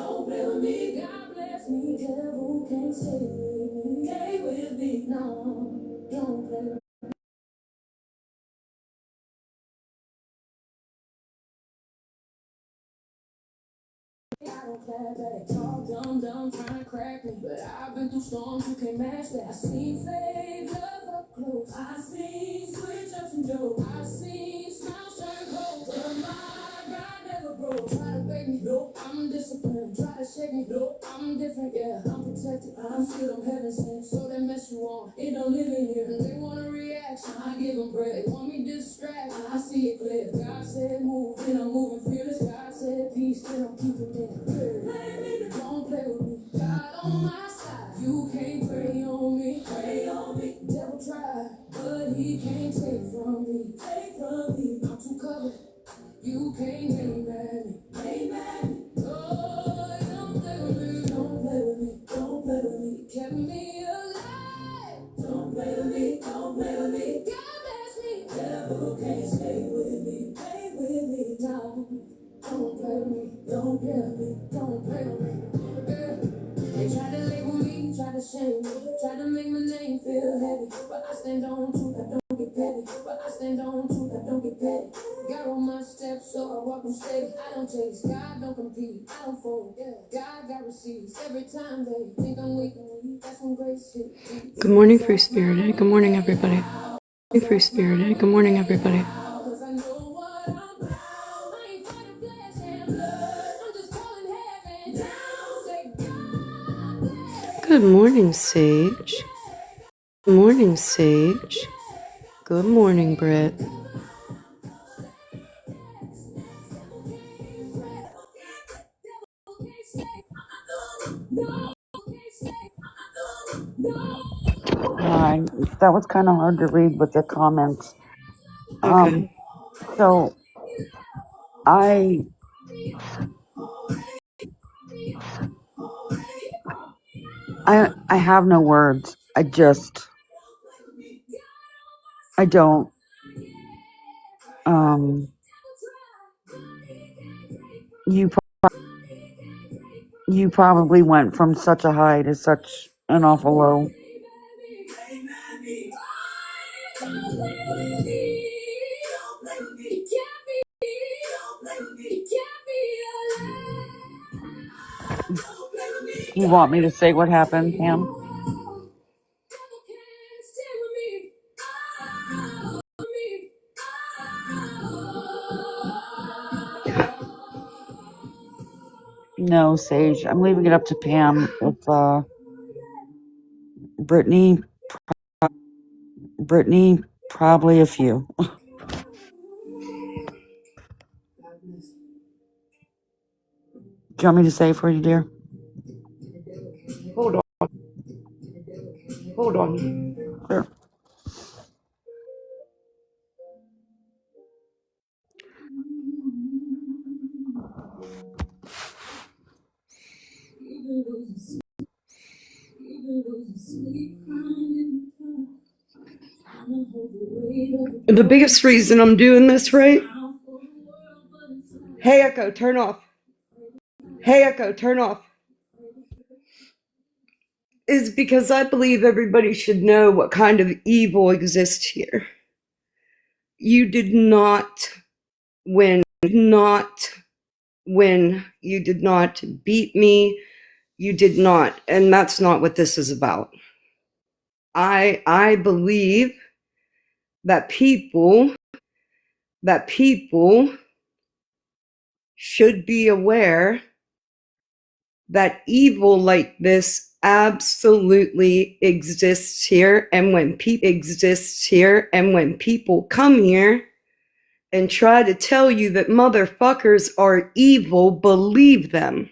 Don't play with me. God bless me. Devil can't stay with me. Stay with me. No, don't play with me. I don't clap back, talk dumb, trying to crack me. But I've been through storms, you can't match that. I seen fake love up close. I seen switch ups and jokes. I seen smiles turn cold. But my God never broke. Try to bake me, nope, I'm disciplined. Try to shake me, nope, I'm different, yeah. I'm protected, I'm still on heaven sent. So they mess you on, it don't live in here. And they want a reaction, I give them bread. They want me distracted, I see it clear. God said move, then I'm moving fearless. God said peace, then I'm keeping it. Don't play with me. God on my side. You can't pray on me. Pray on me. Devil try, but he can't take from me. Take from me. I'm too covered. You can't aim at me. Aim at me. Oh, don't play with me. Don't play with me. Don't play with me. Kept me alive. Don't play with me. Don't play with me. God bless me. Devil can't stay with me. Stay with me. No. Don't play with me, don't get me, don't play with me. Yeah. They try to label me, try to shame me, try to make my name feel heavy. But I stand on truth, I don't get petty. But I stand on truth, I don't get petty. God on my steps, so I walk them steady. I don't chase, God don't compete, I don't fold. Yeah. God got receipts every time they think I'm weak. That's when grace hit. Good morning, Free Spirited. Good morning, everybody. Free Spirited. Good morning, everybody. Good morning, Sage. Good morning, Sage. Good morning, Britt. That was kind of hard to read with the comments. Okay. So I have no words. I don't. You you probably went from such a high to such an awful low. You want me to say what happened, Pam? No, Sage. I'm leaving it up to Pam with Brittany, probably a few. Do you want me to say for you, dear? Hold on. Sure. The biggest reason I'm doing this, right? Hey, Echo, turn off. Hey, Echo, turn off. Is because I believe everybody should know what kind of evil exists here. You did not win. You did not beat me. You did not. And that's not what this is about. I believe that people should be aware that evil like this absolutely exists here. And when people come here and try to tell you that motherfuckers are evil, believe them.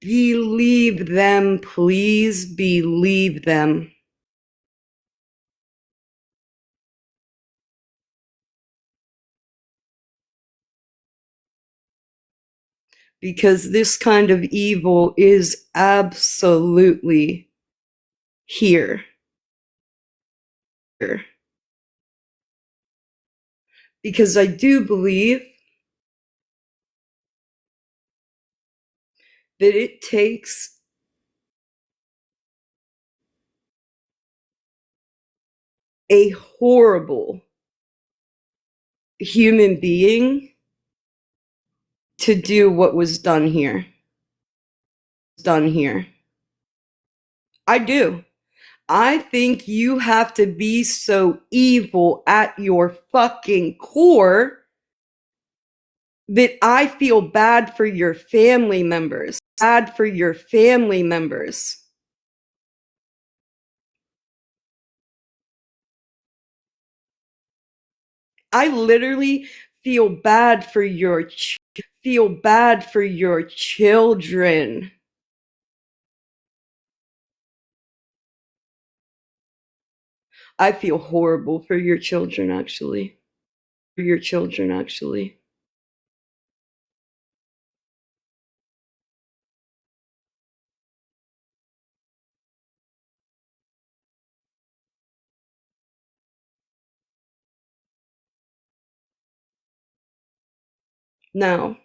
Believe them, please believe them. Because this kind of evil is absolutely here. because I do believe that it takes a horrible human being to do what was done here. I do. I think you have to be so evil at your fucking core that I feel bad for your family members. I literally feel bad for your children. I feel horrible for your children, actually. Now,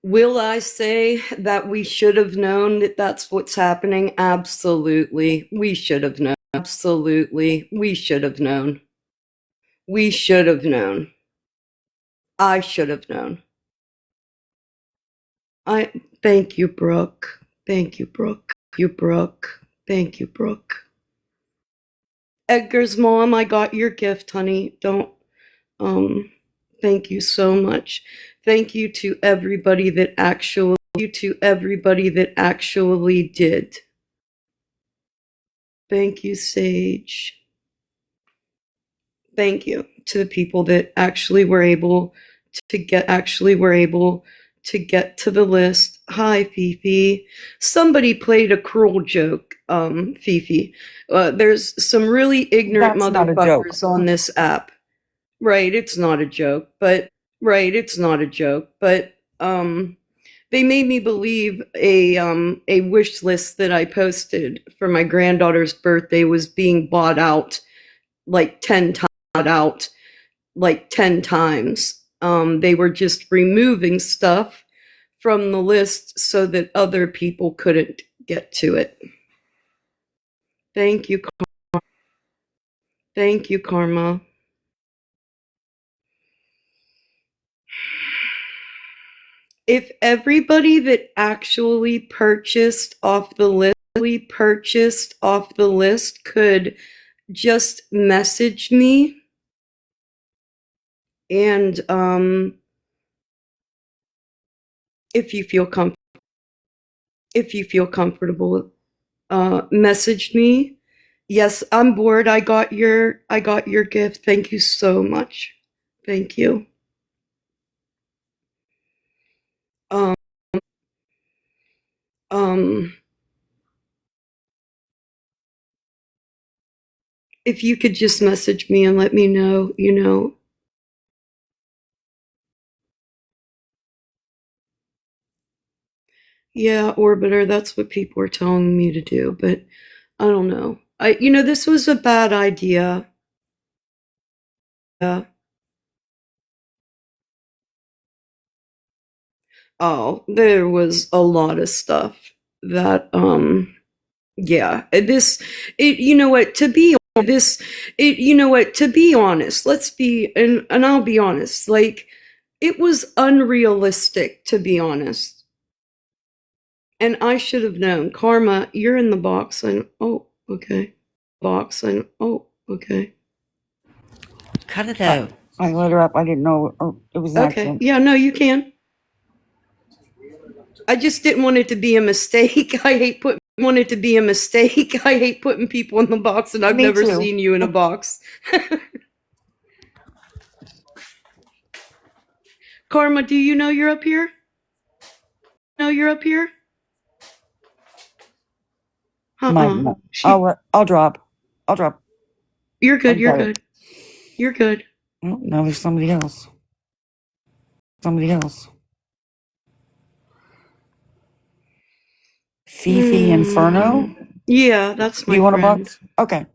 will I say that we should have known that that's what's happening? Absolutely. We should have known. We should have known. I should have known. Thank you, Brooke. Thank you, Brooke. Edgar's mom, I got your gift, honey. Thank you so much. Thank you to everybody that actually did. Thank you, Sage. Thank you to the people that actually were able to get to the list. Hi, Fifi. Somebody played a cruel joke, Fifi. There's some really ignorant motherfuckers on this app. Right, it's not a joke, but they made me believe a wish list that I posted for my granddaughter's birthday was being bought out like 10 times. They were just removing stuff from the list so that other people couldn't get to it. Thank you, Karma. If everybody that actually purchased off the list could just message me and if you feel comfortable, message me. Yes, I'm bored. I got your gift. Thank you so much. Thank you. If you could just message me and let me know, Yeah, Orbiter, that's what people are telling me to do, but I don't know. This was a bad idea. Yeah. Oh, there was a lot of stuff that, yeah, to be honest, and I'll be honest, like, it was unrealistic, to be honest. And I should have known. Karma, you're in the box. Oh, okay. Cut it out. I let her up. I didn't know it was an accident. Yeah, no, you can. I just didn't want it to be a mistake. I hate putting people in the box, and I've never seen you in a box. Karma, do you know you're up here? I'll drop. You're good. Oh, now there's somebody else. Fifi Inferno? Yeah, that's my You want a friend. box? Okay.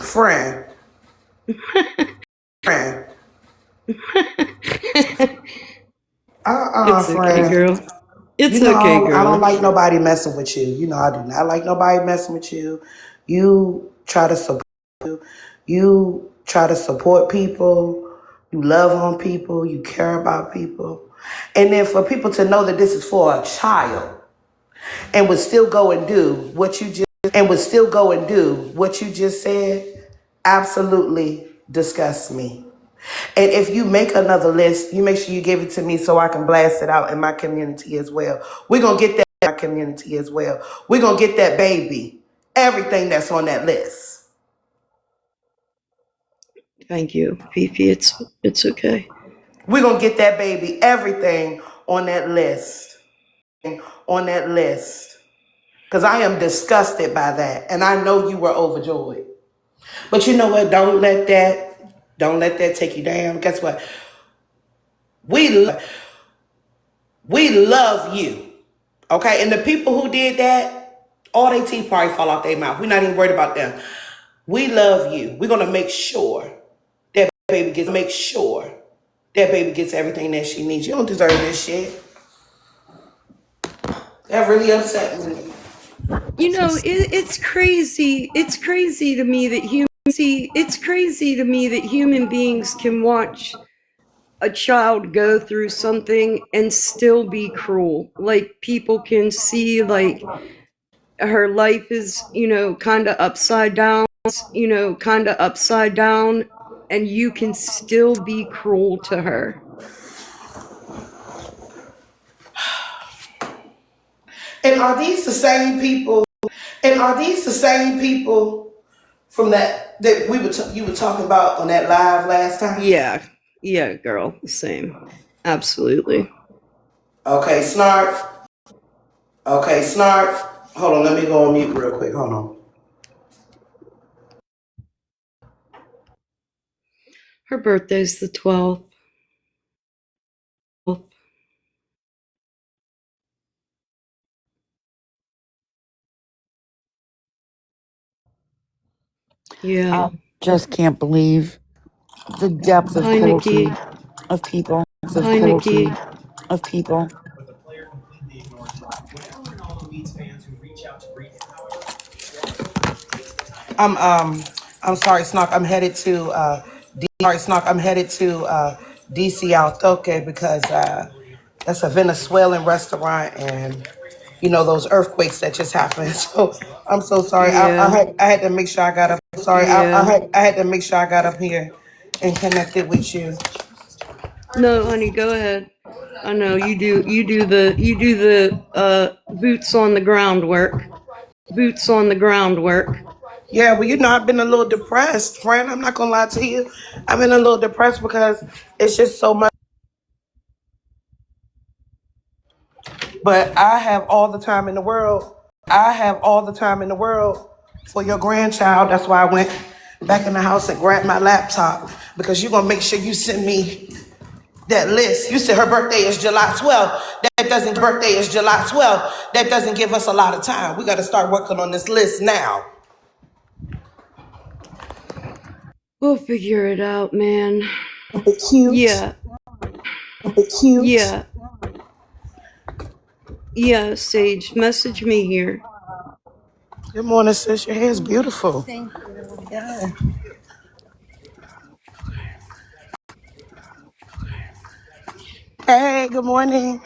Friend. Friend. It's okay, Friend. girl. You It's know, okay, I don't girl. like nobody messing with you. You know, I do not like nobody messing with you. You try to support. You try to support people. You love on people. You care about people. And then for people to know that this is for a child and would still go and do what you just said absolutely disgusts me. And if you make another list, you make sure you give it to me so I can blast it out in my community as well. We're going to get that in my community as well. We're going to get that baby, everything that's on that list. Thank you, Fifi. It's okay. We're going to get that baby, everything on that list. On that list. Because I am disgusted by that. And I know you were overjoyed. But you know what? Don't let that take you down. Guess what? We love you. Okay? And the people who did that, all their teeth probably fall off their mouth. We're not even worried about them. We love you. We're gonna make sure that baby gets everything that she needs. You don't deserve this shit. That really upset me. You know, it's crazy. It's crazy to me that human beings can watch a child go through something and still be cruel. Like people can see like her life is, kind of upside down, and you can still be cruel to her. And are these the same people? From that you were talking about on that live last time? Yeah, girl, the same. Absolutely. Okay, Snark. Hold on, let me go on mute real quick. Hold on. Her birthday's the 12th. Yeah. I just can't believe the depth of Hi, Nikki. cruelty of people. Hi, Nikki. Of people. I'm sorry, Snark. I'm headed to DC Altoque because that's a Venezuelan restaurant, and you know those earthquakes that just happened. So I'm so sorry. Yeah. I had to make sure I got up. Sorry, Yeah. I had to make sure I got up here and connected with you. No, honey, go ahead. I know you do the boots on the ground work. Yeah, well, you know, I've been a little depressed, friend. I'm not gonna lie to you. I've been a little depressed because it's just so much. But I have all the time in the world. For your grandchild. That's why I went back in the house and grabbed my laptop because you're gonna make sure you send me that list. You said her birthday is July 12th. That doesn't give us a lot of time. We got to start working on this list now. We'll figure it out, man. The cute. Yeah. The cute. Yeah. Yeah, Sage, message me here. Good morning, sis. Your hair is beautiful. Thank you. Yeah. Hey, good morning.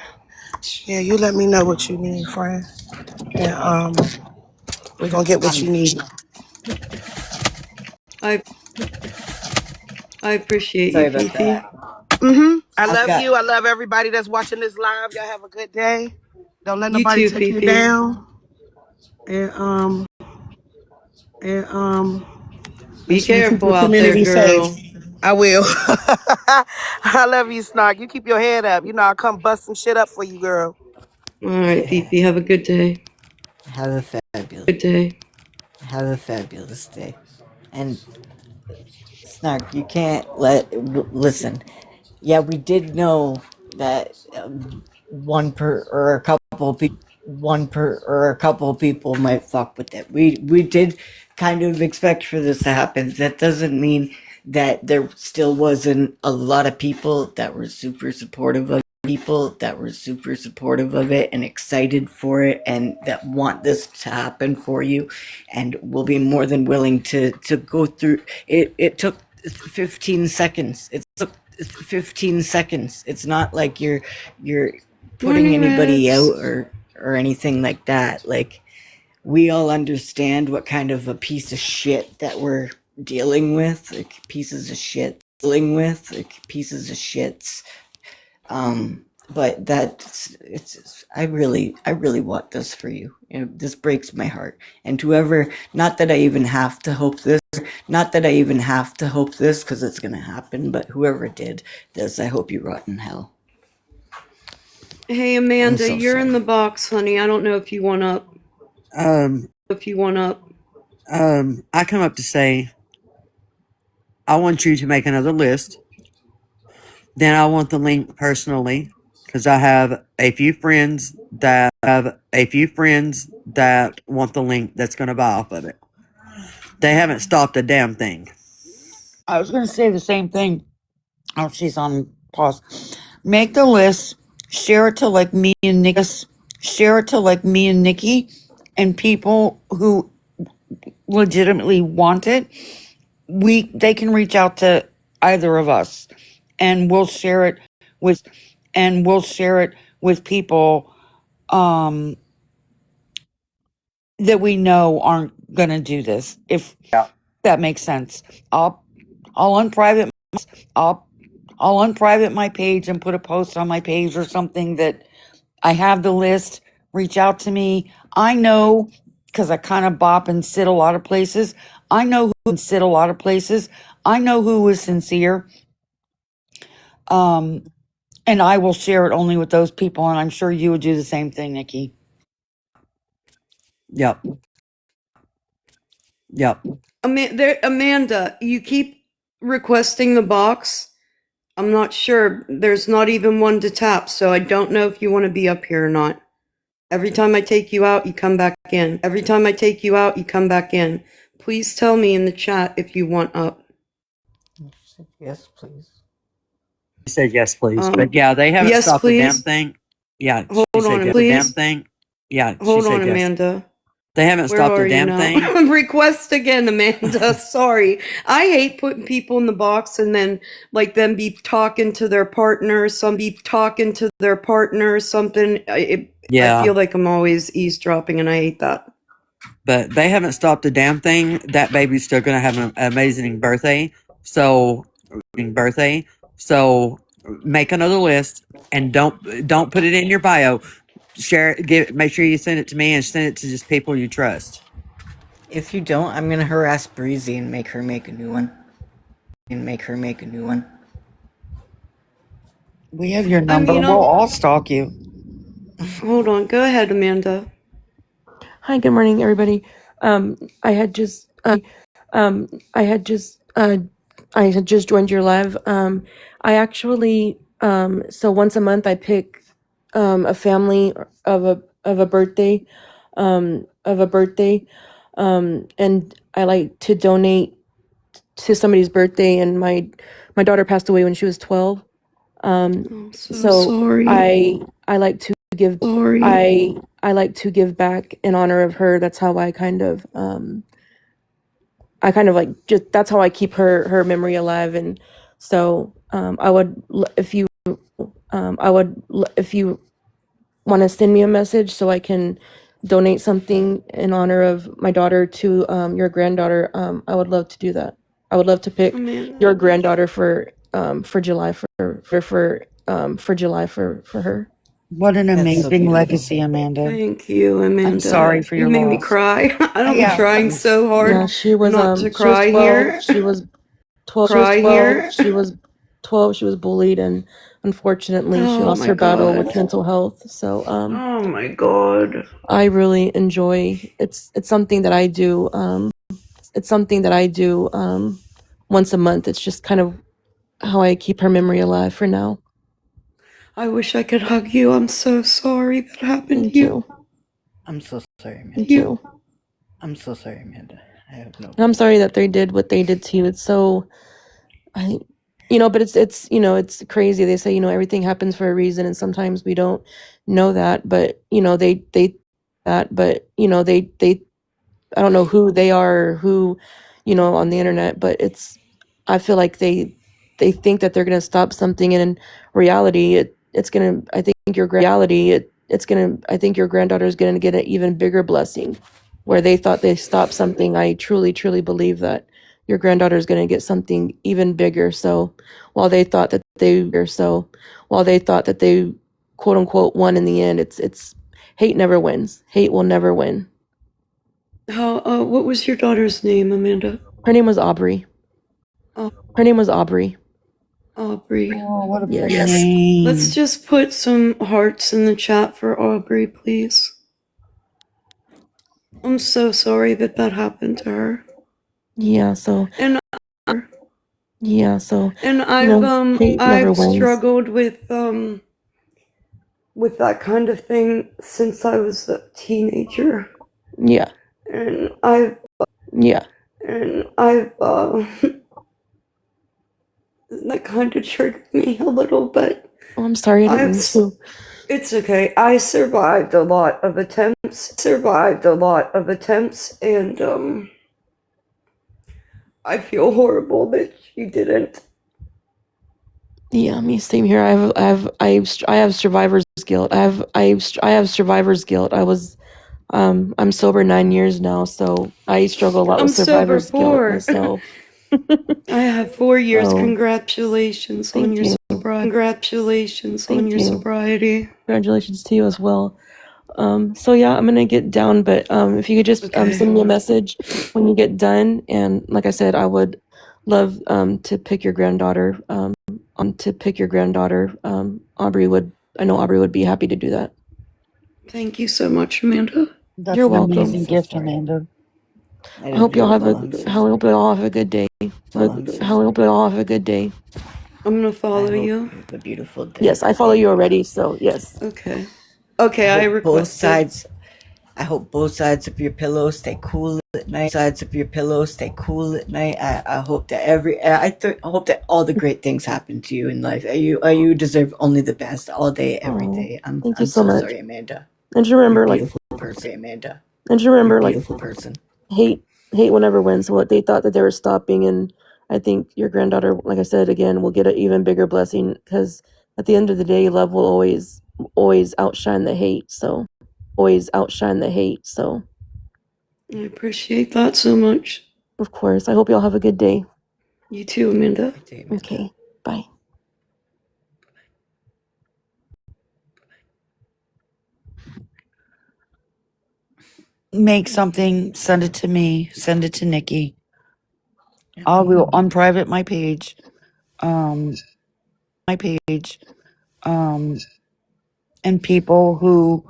Yeah, you let me know what you need, friend. And we're gonna get what you need. I appreciate you, Fifi. I love you. I love everybody that's watching this live. Y'all have a good day. Don't let You nobody too, take you Fifi. down. And Be make sure you keep careful your out there, community safe. girl. I will. I love you, Snark. You keep your head up. You know I'll come bust some shit up for you, girl. All right, Fifi, have a good day. Have a fabulous day. And Snark, you can't listen. Yeah, we did know that a couple people might fuck with it. We did kind of expect for this to happen. That doesn't mean that there still wasn't a lot of people that were super supportive of it and excited for it and that want this to happen for you and will be more than willing to go through it. It took 15 seconds. It took 15 seconds. It's not like you're putting Morning, anybody Reds. out or anything like that. Like, we all understand what kind of a piece of shit that we're dealing with, like pieces of shit, pieces of shits. But I really want this for you. This breaks my heart. And whoever, not that I even have to hope this, because it's gonna happen, but whoever did this, I hope you rot in hell. Hey, Amanda, so you're sorry. in the box, honey. I don't know if you want up. I come up to say, I want you to make another list. Then I want the link personally, because I have a few friends that want the link that's going to buy off of it. They haven't stopped a damn thing. I was going to say the same thing. Oh, she's on pause. Make the list, share it to like me and Nikki, and people who legitimately want it. They can reach out to either of us, and we'll share it with people that we know aren't gonna do this. If that makes sense, I'll unprivate my page and put a post on my page or something that I have the list. Reach out to me. I know, because I kind of bop and sit a lot of places. I know who is sincere. And I will share it only with those people, and I'm sure you would do the same thing, Nikki. Yep. Amanda, you keep requesting the box. I'm not sure. There's not even one to tap, so I don't know if you want to be up here or not. Every time I take you out, you come back in. Please tell me in the chat if you want up. Yes, please. She said yes, please. But yeah, they haven't yes, stopped the damn please. thing. Yeah, Hold she on, said yes. please. The damn thing. Yeah, Hold she said on, yes. Amanda. They haven't Where stopped are the you damn now? thing. Request again, Amanda. Sorry. I hate putting people in the box and then like them be talking to their partner, something. Yeah. I feel like I'm always eavesdropping and I hate that. But they haven't stopped a damn thing. That baby's still going to have an amazing birthday. So make another list and don't put it in your bio. Share it. Make sure you send it to me and send it to just people you trust. If you don't, I'm gonna harass Breezy and make her make a new one. We have your number. We'll all stalk you. Hold on. Go ahead, Amanda. Hi, good morning, everybody. I had just joined your live. I actually so once a month I pick a family of a birthday and I like to donate to somebody's birthday, and my daughter passed away when she was 12. I'm so sorry. I like to give I like to give back in honor of her. That's how I kind of like just that's how I keep her memory alive. And so if you want to send me a message so I can donate something in honor of my daughter to your granddaughter, I would love to do that. I would love to pick your granddaughter for July for her. What an amazing legacy, Amanda. Thank you, Amanda. I'm sorry for your loss. You made me loss. cry. I'm trying so hard she was not to cry she was 12. here. She was 12. She was 12. She was bullied, and unfortunately, she lost her battle with mental health. So, oh my God. I really enjoy. It's something that I do. Once a month. It's just kind of how I keep her memory alive for now. I wish I could hug you. I'm so sorry that happened to you. I'm so sorry, Amanda. Thank you. I'm so sorry, Amanda. no. I'm sorry that they did what they did to you. It's so, but it's crazy. They say, everything happens for a reason, and sometimes we don't know that. But they I don't know who they are, who, on the internet, but I feel like they think that they're gonna stop something, and in reality, I think your granddaughter is gonna get an even bigger blessing, where they thought they stopped something. I truly, truly believe that your granddaughter is gonna get something even bigger. So while they thought that they quote unquote won in the end, it's hate never wins. Hate will never win. What was your daughter's name, Amanda? Her name was Aubrey. Aubrey. Oh, what a Yes. pretty name. Let's just put some hearts in the chat for Aubrey, please. I'm so sorry that happened to her. Yeah, so And hate never I've wins. struggled with that kind of thing since I was a teenager. Yeah. And I've that kind of triggered me a little, but Oh, I'm sorry, I didn't mean to. it's okay. I survived a lot of attempts, and I feel horrible that she didn't. Yeah, me same here. I have survivor's guilt. I have survivor's guilt. I'm sober 9 years now, so I struggle a lot with survivor's guilt myself. I have 4 years. So, Congratulations on your sobriety. congratulations to you as well. So yeah, I'm gonna get down, but if you could just send me a message when you get done, and like I said, I would love to pick your granddaughter. Aubrey would be happy to do that. Thank you so much, Amanda. That's You're an welcome. amazing gift, Amanda. I hope you all have a good day. I'm gonna follow you. A beautiful day. Yes, I follow you already, so yes. Okay, I requested. Both sides. I hope both sides of your pillow stay cool at night. I hope that I hope that all the great things happen to you in life. You deserve only the best all day, every day. Thank you so much. Sorry, Amanda. And you remember, Beautiful person, Amanda. Beautiful person. Hate will never win. So what they thought that they were stopping, and I think your granddaughter, like I said again, will get an even bigger blessing, because at the end of the day, love will always outshine the hate. So, I appreciate that so much. Of course. I hope you all have a good day. You too, Amanda. Okay. Bye. Make something, send it to me, send it to Nikki. I will unprivate my page. And people who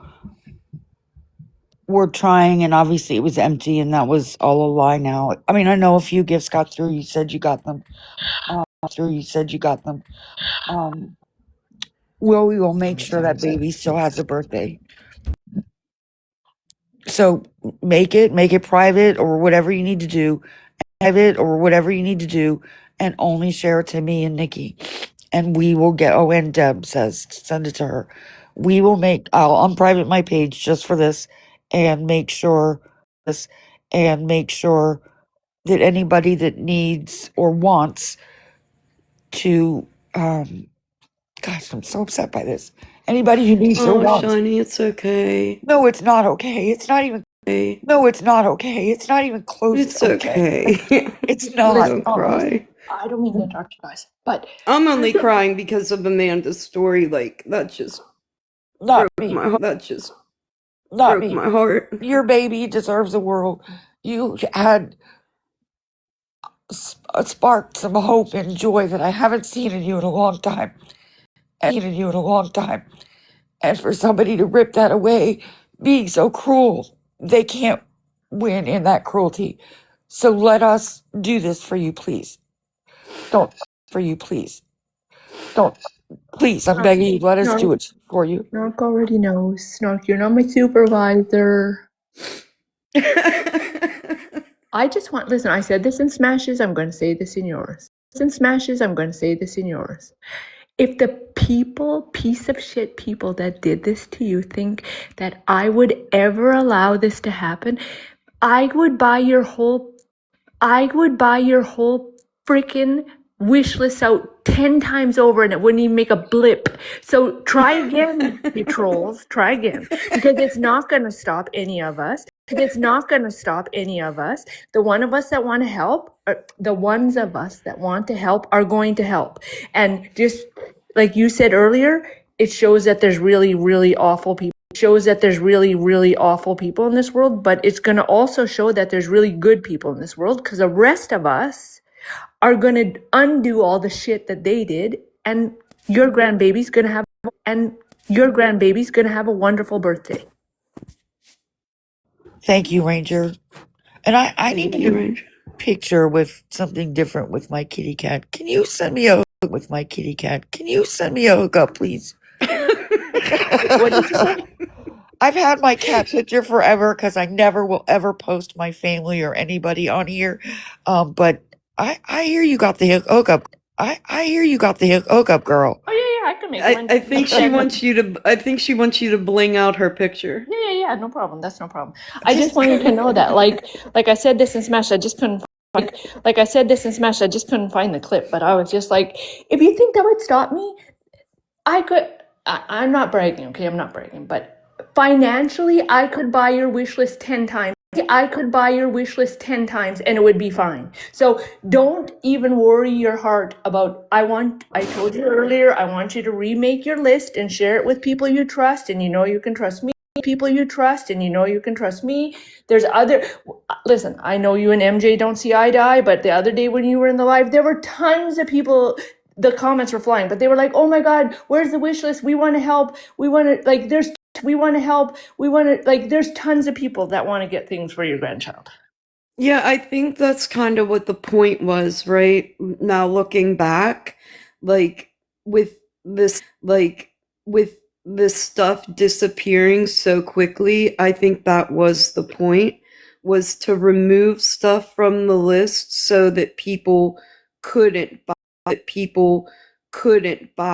were trying, and obviously it was empty, and that was all a lie now. I mean, I know a few gifts got through. You said you got them. Well, we will make sure that baby still has a birthday. So make it private or whatever you need to do. And only share it to me and Nikki. And we will get, and Deb says, send it to her. I'll unprivate my page just for this and make sure that anybody that needs or wants to, gosh, I'm so upset by this. Anybody who needs or wants. Shiny, it's okay. No, it's not okay. It's not even. No, it's not okay. It's not even close. It's okay. It's not. Don't cry. I don't mean to interrupt you guys, but I'm only crying because of Amanda's story. Like that just broke my heart. My heart. Your baby deserves the world. You had sparked some hope and joy that I haven't seen in you in a long time. And for somebody to rip that away, being so cruel, they can't win in that cruelty. So let us do this for you, please. Don't. Please, I'm begging you, let us do it for you. Snark already knows. Snark, you're not my supervisor. I just want, listen, I said this in Smashes, I'm going to say this in yours. In Smashes, I'm going to say this in yours. If the piece of shit people that did this to you think that I would ever allow this to happen, I would buy your whole freaking wish list out 10 times over and it wouldn't even make a blip. So try again, you trolls. Try again. Because it's not going to stop any of us. It's not going to stop any of us. The one of us that want to help, or the ones of us that want to help are going to help. And just like you said earlier, it shows that there's really, really awful people. Shows that there's really, really awful people in this world, but it's going to also show that there's really good people in this world because the rest of us are going to undo all the shit that they did, and your grandbaby's going to have a wonderful birthday. Thank you, Ranger. And I need to Thank you, get a Ranger. picture with something different with my kitty cat. Can you send me a hookup with my kitty cat? Can you send me a hookup, please? What did you say? I've had my cat picture forever because I never will ever post my family or anybody on here. But I hear you got the hookup. I hear you got the hookup, girl. Oh yeah, I can make one. I think she wants you to. I think she wants you to bling out her picture. Yeah, no problem. That's no problem. I just wanted to know that, like I said this in Smash, I just couldn't. Like I said this in Smash, I just couldn't find the clip. But I was just like, if you think that would stop me, I could. I'm not bragging, okay? I'm not bragging, but financially, I could buy your wish list 10 times. I could buy your wish list 10 times and it would be fine. So don't even worry your heart about, I told you earlier, I want you to remake your list and share it with people you trust and you know you can trust me. People you trust and you know you can trust me. Listen, I know you and MJ don't see eye to eye, but the other day when you were in the live, there were tons of people, the comments were flying, but they were like, oh my God, where's the wish list? We want to help. We want to, like, we want to help. We want to, like, there's tons of people that want to get things for your grandchild. Yeah, I think that's kind of what the point was, right? Now looking back, like with this stuff disappearing so quickly, I think that was the point, was to remove stuff from the list so that people couldn't buy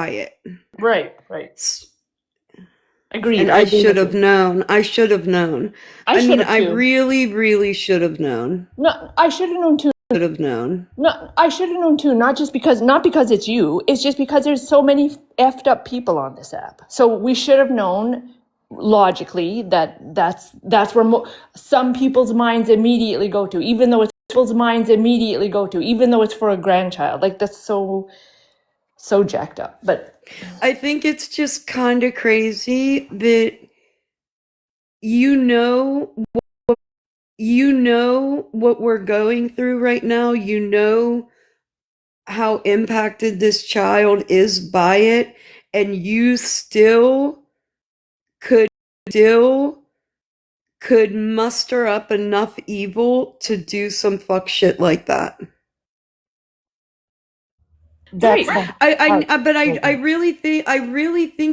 it. Right. Agreed. And I should have known. I should have known. I mean, I really, really should have known. No, I should have known too. Should have known. No, I should have known too. Not because it's you. It's just because there's so many effed up people on this app. So we should have known logically that's where some people's minds immediately go to, even though it's for a grandchild. Like that's so jacked up. But I think it's just kind of crazy that you know what we're going through right now. You know how impacted this child is by it, and you still could muster up enough evil to do some fuck shit like that. That's I really think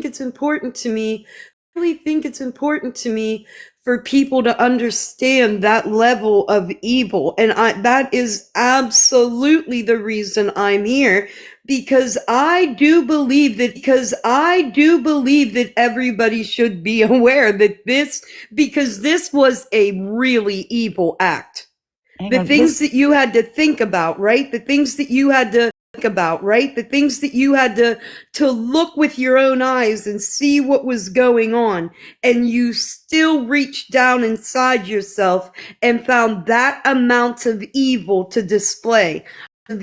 it's important to me. For people to understand that level of evil, and that is absolutely the reason I'm here, because I do believe that everybody should be aware that this was a really evil act. The things that you had to think about, right? The things that you had to look with your own eyes and see what was going on, and you still reached down inside yourself and found that amount of evil to display. I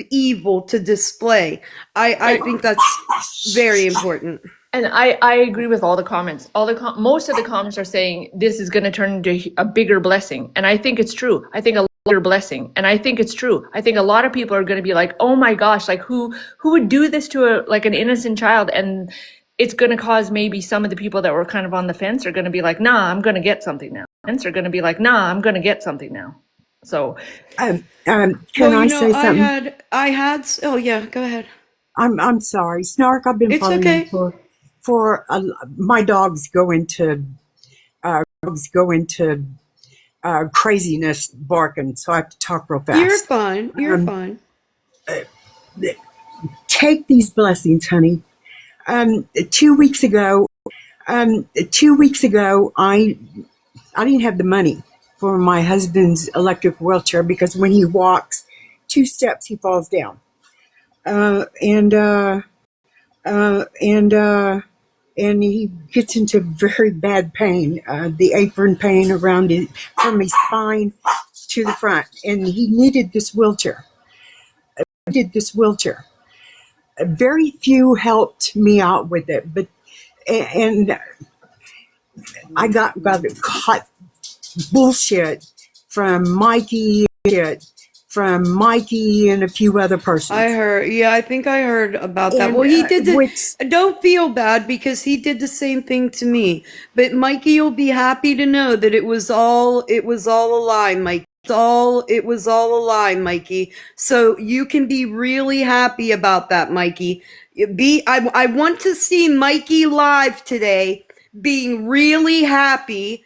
think that's very important. And I agree with all the comments. Most of the comments are saying this is going to turn into a bigger blessing, and I think it's true. I think a lot of people are going to be like, "Oh my gosh, like who would do this to an innocent child?" And it's going to cause maybe some of the people that were kind of on the fence are going to be like, "Nah, I'm going to get something now." So, can I say something? Oh yeah, go ahead. I'm sorry, Snark. I've been following you for my dogs go into craziness barking, so I have to talk real fast. You're fine. You're fine. Take these blessings, honey. 2 weeks ago, I didn't have the money for my husband's electric wheelchair because when he walks 2 steps, he falls down. And he gets into very bad pain, the apron pain around it from his spine to the front, and he needed this wheelchair. Very few helped me out with it, but and I got caught bullshit from Mikey and a few other persons. I heard. Yeah, I think I heard about that. And, Well, he did. which Don't feel bad because he did the same thing to me. But Mikey will be happy to know that it was all a lie, Mike. It was all a lie, Mikey. So you can be really happy about that, Mikey. I want to see Mikey live today being really happy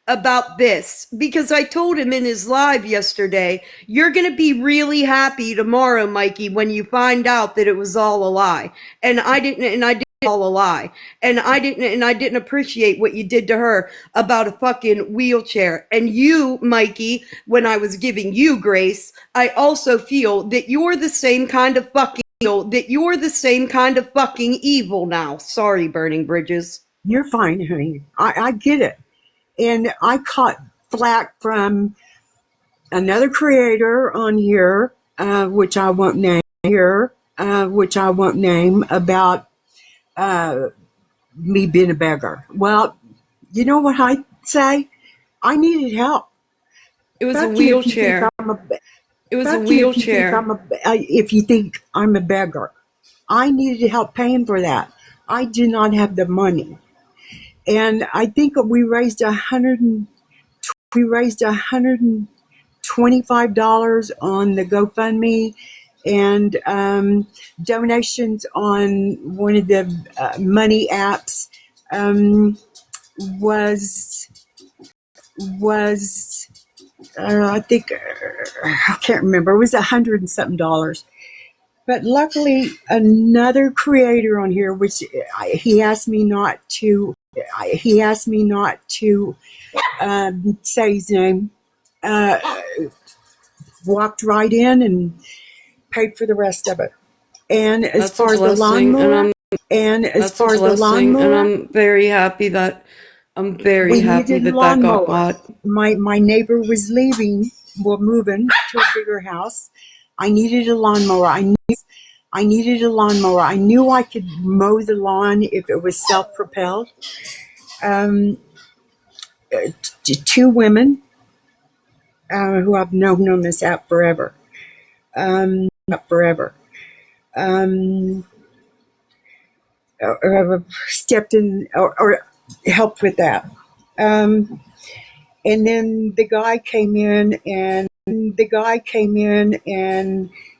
about this because I told him in his live yesterday, you're going to be really happy tomorrow, Mikey, when you find out that it was all a lie. And I didn't all a lie. And I didn't appreciate what you did to her about a fucking wheelchair. And you, Mikey, when I was giving you grace, I also feel that you're the same kind of fucking evil now. Sorry, Burning Bridges. You're fine, honey. I get it. And I caught flack from another creator on here, which I won't name about me being a beggar. Well, you know what I say? I needed help. It was a wheelchair. If you think I'm a beggar, I needed help paying for that. I did not have the money. And I think we raised $125 on the GoFundMe, and donations on one of the money apps was I think I can't remember. It was $100 and something. But luckily, another creator on here, which he asked me not to say his name, walked right in and paid for the rest of it. And as far as the lawnmower, and I'm very happy that that got bought. My neighbor was leaving, moving to a bigger house. I needed a lawnmower. I knew I could mow the lawn if it was self-propelled. Two women who I've known on this app forever. Stepped in or helped with that. And then the guy came in and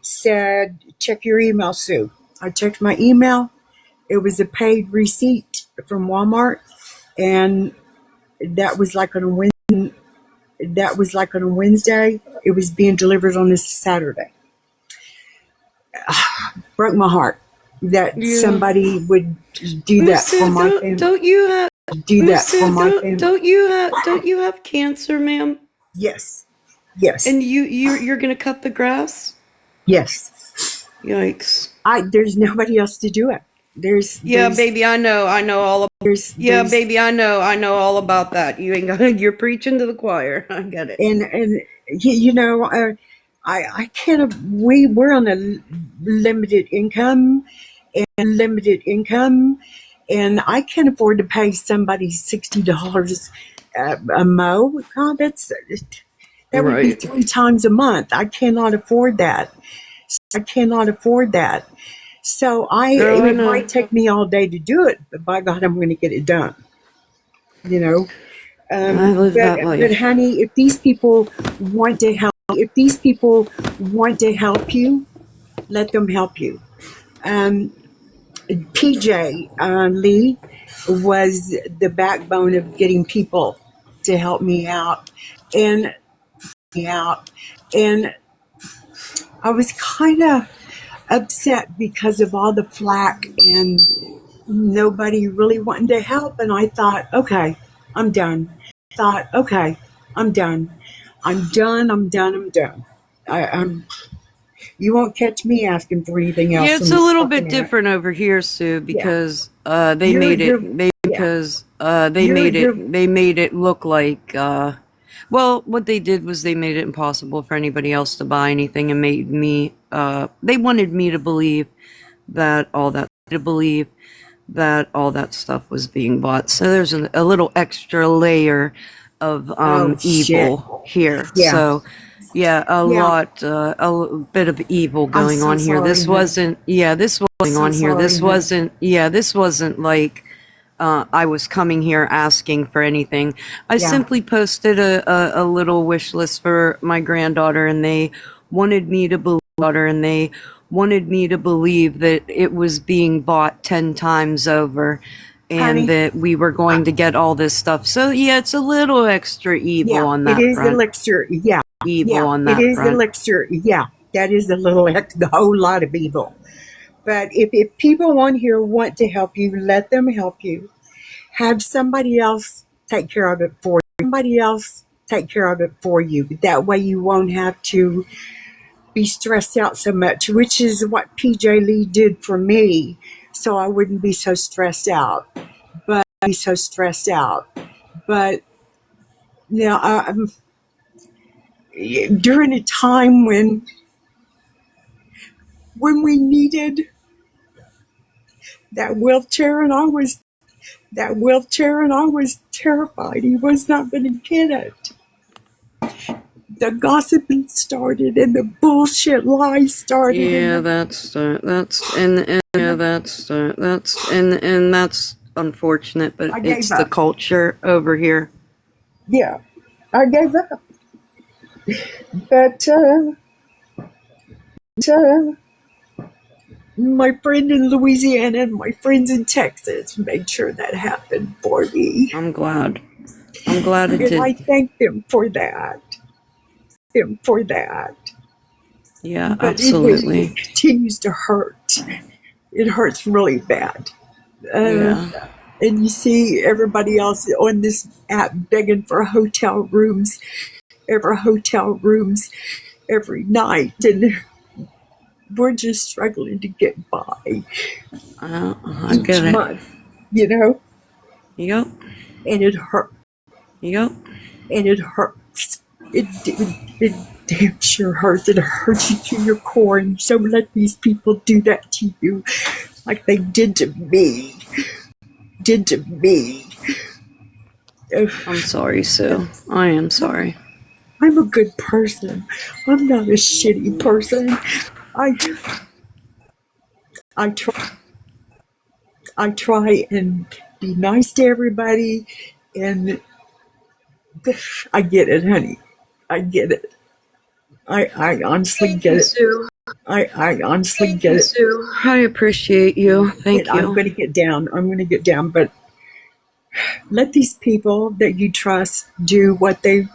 said, check your email, Sue. I checked my email. It was a paid receipt from Walmart, and that was like on a Wednesday. It was being delivered on this Saturday. Broke my heart that somebody would do that for my family. Don't you have cancer, ma'am? Yes. And you're gonna cut the grass? Yes. Yikes. There's nobody else to do it. Baby, I know all about. Baby, I know all about that. You're preaching to the choir. I get it. And I can't. We're on a limited income, and I can't afford to pay somebody $60 a mow. God, that would be 3 times a month. I cannot afford that. So it might take me all day to do it, but by God, I'm going to get it done. I live that life. But honey, if these people want to help you, let them help you. PJ Lee was the backbone of getting people to help me out, and and I was kind of upset because of all the flack and nobody really wanting to help. And I thought, okay, I'm done. I'm done. I'm done. I'm. You won't catch me asking for anything else. Yeah, it's a little bit different over here, Sue, Yeah. because they You're- made you're- it. They yeah. because they You're- made you're- it. They made it look like. Well, what they did was they made it impossible for anybody else to buy anything, and made me. They wanted me to believe that all that stuff was being bought. So there's a little extra layer of Oh, evil here. Yeah. So yeah, a bit of evil going so on here. sorry, This honey. wasn't. Yeah, this was going So on here. sorry, This honey. wasn't. Yeah, this wasn't like. I was coming here asking for anything. I Yeah. simply posted a little wish list for my granddaughter, and they wanted me to believe that it was being bought 10 times over, and Honey. that we were going to get all this stuff. So yeah, it's a little extra evil on that it is front. elixir. Yeah. Evil on that It is front. elixir. Yeah. That is the whole lot of evil. But if people on here want to help you, let them help you. Have somebody else take care of it for you. That way you won't have to be stressed out so much, which is what PJ Lee did for me. So I wouldn't be so stressed out. But now, during a time when we needed that wheelchair, and I was terrified he was not going to get it. The gossiping started and the bullshit lies started. Yeah, that's unfortunate, but it's the culture over here. Yeah, I gave up. But my friend in Louisiana and my friends in Texas made sure that happened for me. I'm glad it And did. I thank them for that. Yeah, But absolutely. it continues to hurt. It hurts really bad. Yeah. And you see everybody else on this app begging for hotel rooms every night, and we're just struggling to get by I get each it. month, you know? Yep. And it hurts. Yep. And it hurts. It damn sure hurts. It hurts you to your core, and so let these people do that to you like they did to me. I'm sorry, Sue. I am sorry. I'm a good person. I'm not a shitty person. I try and be nice to everybody, and I get it, honey. I get it. I honestly get it. Sue. I honestly get it. Sue. I appreciate you. Thank I'm you. going to get down. But let these people that you trust do what they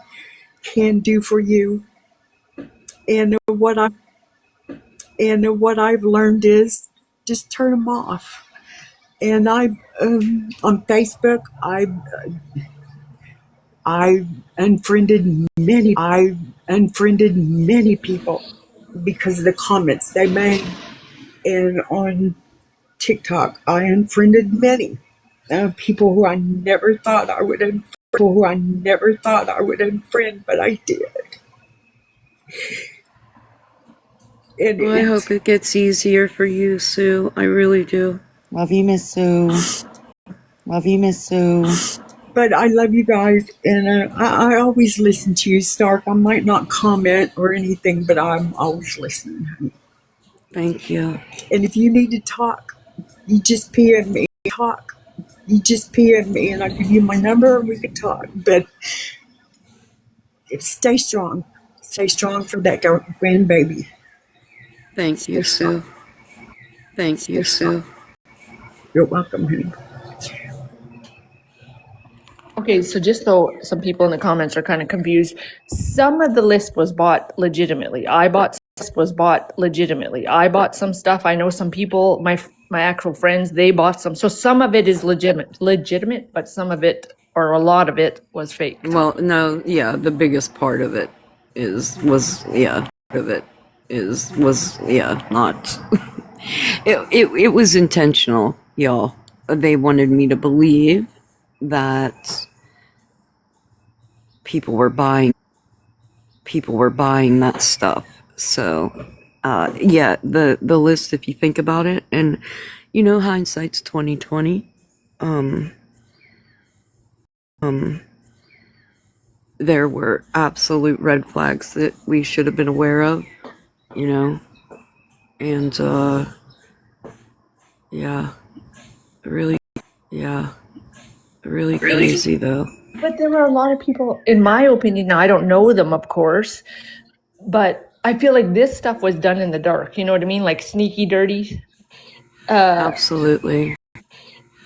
can do for you. And what I've learned is just turn them off. And on Facebook, I unfriended many people because of the comments they made. And on TikTok, I unfriended many people who I never thought I would unfriend, but I did. And Well, I hope it gets easier for you, Sue. I really do. Love you, Miss Sue. But I love you guys, and I always listen to you, Snark. I might not comment or anything, but I'm always listening. Thank you. And if you need to talk, you just PM me. And I'll give you my number and we can talk. But stay strong. Stay strong for that grandbaby. Thank you, Sue. Thank you, Sue. You're welcome, honey. Okay, so just though some people in the comments are kind of confused, some of the list was bought legitimately. I bought some stuff. I know some people, my actual friends, they bought some. So some of it is legitimate, but some of it or a lot of it was fake. Well, no, yeah, the biggest part of it not. It was intentional, y'all. They wanted me to believe that people were buying that stuff. So, yeah, the list, if you think about it, and hindsight's 2020. There were absolute red flags that we should have been aware of, and yeah, really, really crazy though. But there were a lot of people, in my opinion, now I don't know them, of course, but I feel like this stuff was done in the dark. You know what I mean? Like sneaky, dirty. Absolutely.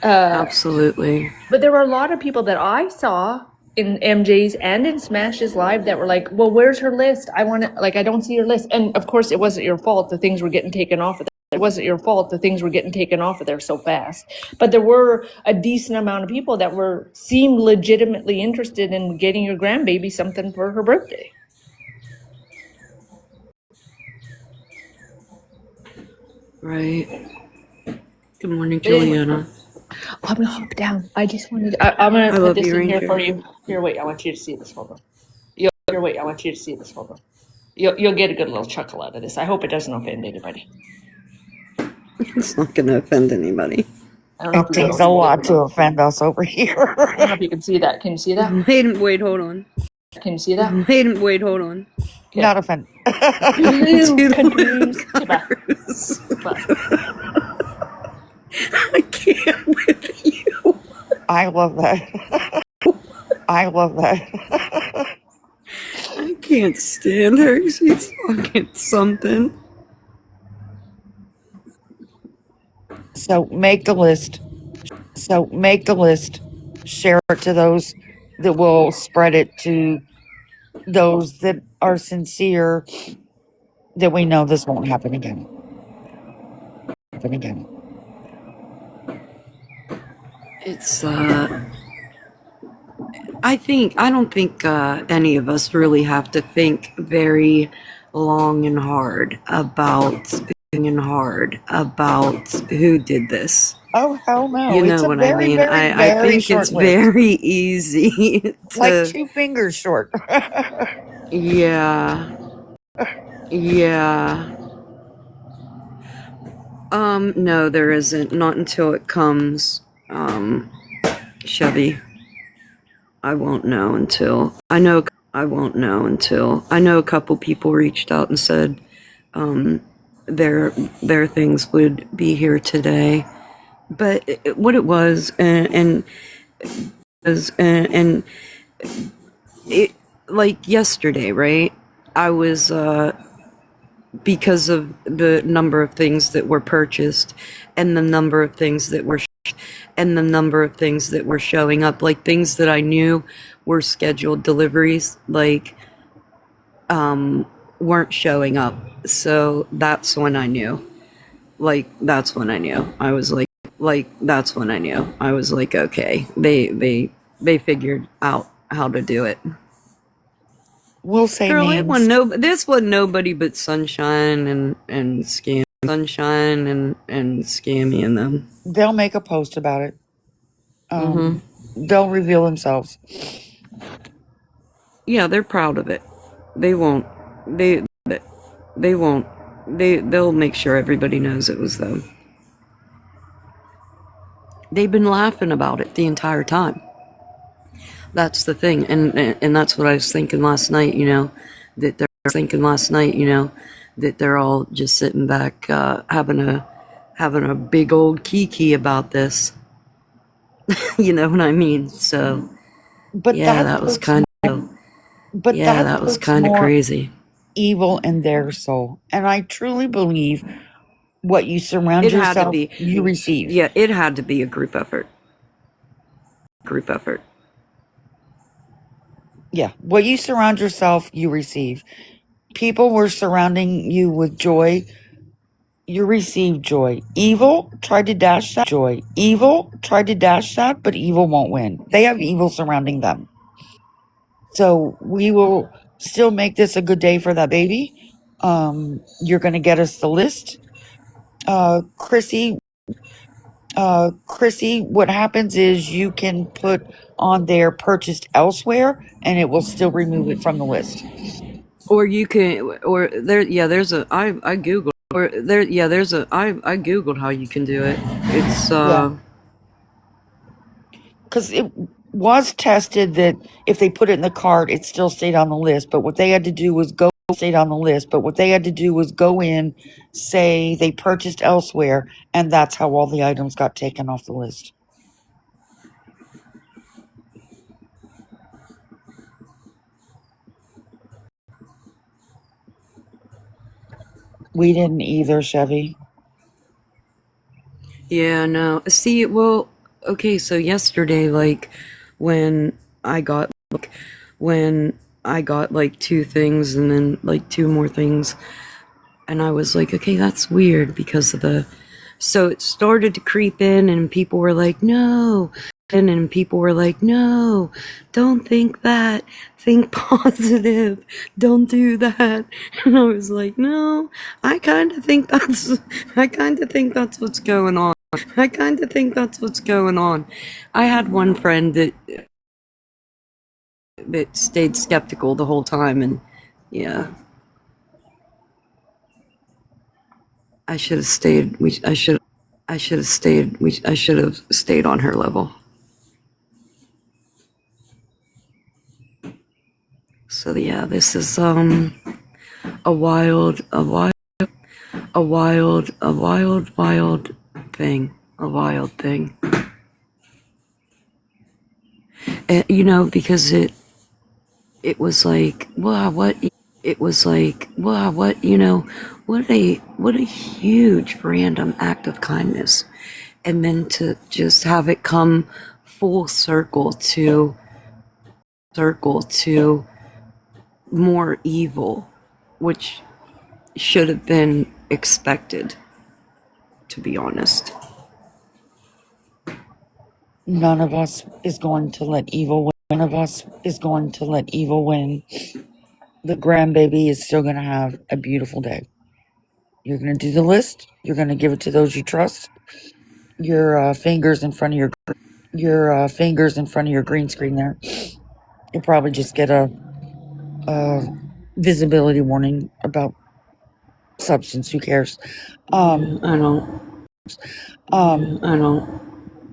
Absolutely. But there were a lot of people that I saw in MJ's and in Smash's live that were like, well, where's her list? I want to, like, I don't see her list. And of course, it wasn't your fault. The things were getting taken off of there. It wasn't your fault. The things were getting taken off of there so fast. But there were a decent amount of people that seemed legitimately interested in getting your grandbaby something for her birthday. Right. Good morning, Juliana. I'm gonna hop down. I just wanted. I'm gonna put love this you, in here Ranger. for you. Here, wait. I want you to see this. Hold on. Wait. I want you to see this. Hold on. You'll get a good little chuckle out of this. I hope it doesn't offend anybody. It's not going to offend anybody. I don't know It if you takes can a see lot it. to offend us over here. I don't know if you can see that. Can you see that? Wait, hold on. Can you see that? Wait, hold on. Okay. Not offended. Hello, countries. I can't with you. I love that. I love that. I can't stand her. She's fucking something. So make the list. Share it to those that will spread it to those that are sincere, that we know this won't happen again. It's I don't think any of us really have to think very long and hard about who did this. Oh hell no! You It's know a what I very, mean? very, I very think it's short list, very easy like to 2 fingers short. yeah. No, there isn't. Not until it comes. Chevy. I won't know until I know. I know a couple people reached out and said their things would be here today, but what it was and it like yesterday, right? I was because of the number of things that were purchased and the number of things that were showing up, like things that I knew were scheduled deliveries, like weren't showing up. So that's when I knew. I was like, okay, they figured out how to do it. We'll say Girl, names. this wasn't nobody but Sunshine and Scammy and them. They'll make a post about it. They'll reveal themselves. Yeah, they're proud of it. They won't. They won't. They'll make sure everybody knows it was them. They've been laughing about it the entire time. That's the thing, and that's what I was thinking last night. That they're all just sitting back, having a big old kiki about this. You know what I mean? So But yeah, that that was puts kind more, of crazy. evil in their soul. And I truly believe what you surround It had to yourself, be. you receive. Yeah, it had to be a group effort. Yeah. What you surround yourself, you receive. People were surrounding you with joy. You received joy. Evil tried to dash that. But evil won't win. They have evil surrounding them. So we will still make this a good day for that baby. You're going to get us the list. Chrissy, what happens is you can put on there purchased elsewhere and it will still remove it from the list. Or you can, or there, yeah, there's a, I Googled, or there, yeah, there's a, I Googled how you can do it. It's, because it was tested that if they put it in the cart, it still stayed on the list. But what they had to do was go in, say they purchased elsewhere, and that's how all the items got taken off the list. We didn't either, Chevy. yeah, no. See, well, okay, so yesterday, like, when I got, like, two things and then, like, two more things, and I was like, okay, that's weird because of the, so it started to creep in and people were like, no, and people were like, no, don't think that, think positive, don't do that. And I was like, no, I kind of think that's what's going on. I had one friend that stayed skeptical the whole time, and yeah, I should have stayed. I should have stayed. I should have stayed on her level. So yeah, this is a wild thing. A wild thing. You know, because it was like, wow, what? It was like, wow, what? You know, what a huge random act of kindness, and then to just have it come full circle to more evil, which should have been expected, to be honest. None of us is going to let evil win. The grandbaby is still going to have a beautiful day. You're going to do the list. You're going to give it to those you trust. Your fingers in front of your green screen there. You'll probably just get a visibility warning about substance. Who cares? I don't.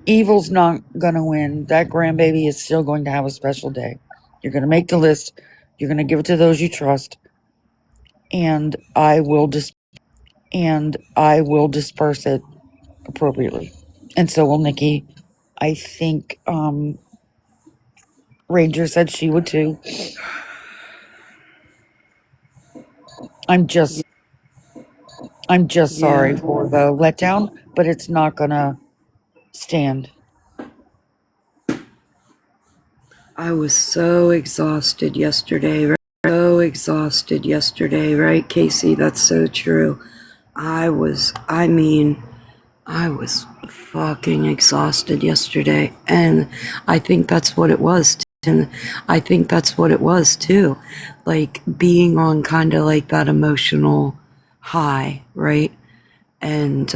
Evil's not gonna win. That grandbaby is still going to have a special day. You're gonna make the list. You're gonna give it to those you trust, and I will disperse it appropriately. And so will Nikki. I think Ranger said she would too. I'm just sorry for the letdown, but it's not gonna stand. I was so exhausted yesterday, right, Casey? That's so true. I was fucking exhausted yesterday, and I think that's what it was. Too. Like being on kind of like that emotional high, right? And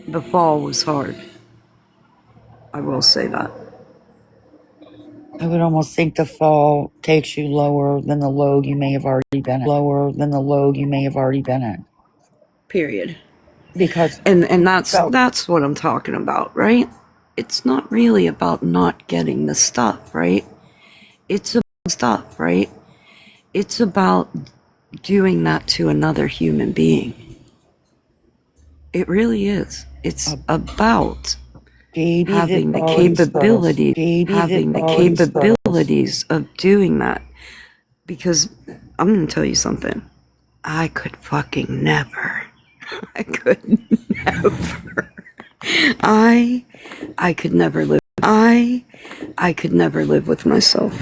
the fall was hard. I will say that. I would almost think the fall takes you lower than the load you may have already been at. Period. Because and that's what I'm talking about, right? It's not really about not getting the stuff, right? It's about doing that to another human being. It really is. It's about having the capabilities of doing that. Because I'm going to tell you something. I could fucking never. I could never. I could never live. I could never live with myself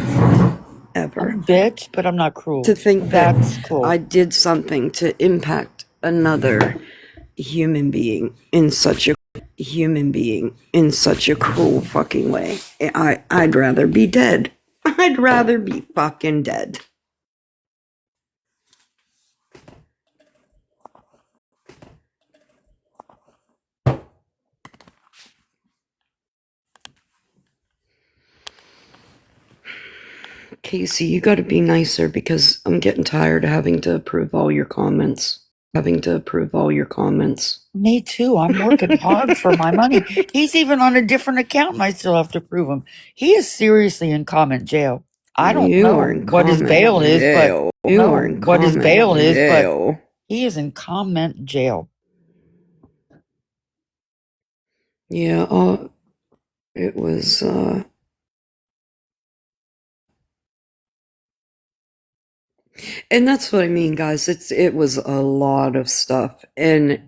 ever. I'm a bitch, but I'm not cruel. To think That's that cool. I did something to impact another human being in such a cruel fucking way. I'd rather be dead. I'd rather be fucking dead. Casey, you gotta be nicer because I'm getting tired of having to approve all your comments. Me too. I'm working hard for my money. He's even on a different account and I still have to prove him. He is seriously in comment jail. I don't You are know in what his bail is, but jail. You are in comment jail. he is in comment jail. Yeah, it was, and that's what I mean, guys. It was a lot of stuff, and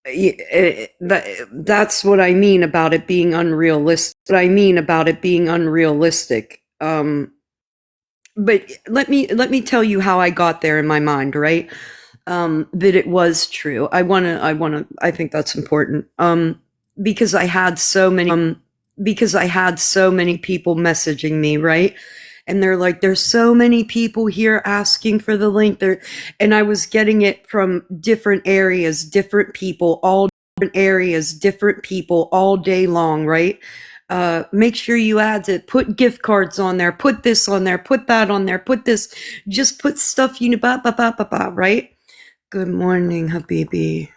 that's what I mean about it being unrealistic. But let me tell you how I got there in my mind, right? That it was true. I think that's important. Because I had so many people messaging me, right? And they're like, there's so many people here asking for the link there. And I was getting it from different areas, different people all day long, right? Make sure you add it, put gift cards on there, put this on there, put that on there, put this, just put stuff right? Good morning, Habibi.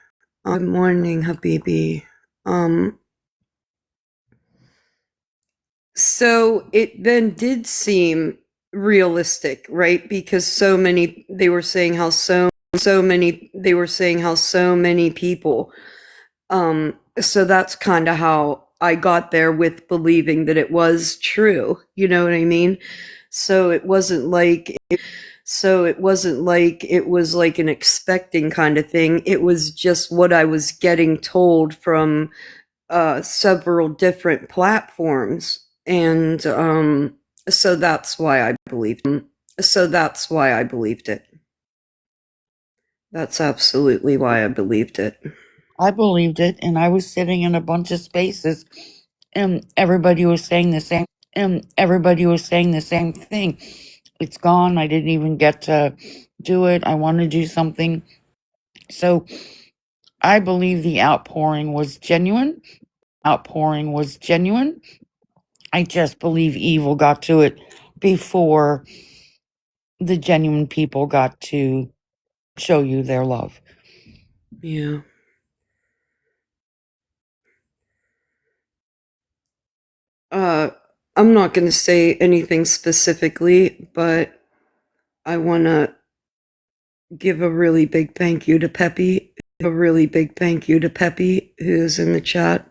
So it then did seem realistic, right? Because they were saying how so many people. So that's kind of how I got there with believing that it was true. You know what I mean? So it wasn't like it was like an expecting kind of thing. It was just what I was getting told from several different platforms. And so that's why I believed it. That's absolutely why I believed it. I believed it, and I was sitting in a bunch of spaces, and everybody was saying the same thing. It's gone. I didn't even get to do it. I want to do something. So I believe the outpouring was genuine. I just believe evil got to it before the genuine people got to show you their love. Yeah. I'm not going to say anything specifically, but I want to give a really big thank you to Peppy, who's in the chat.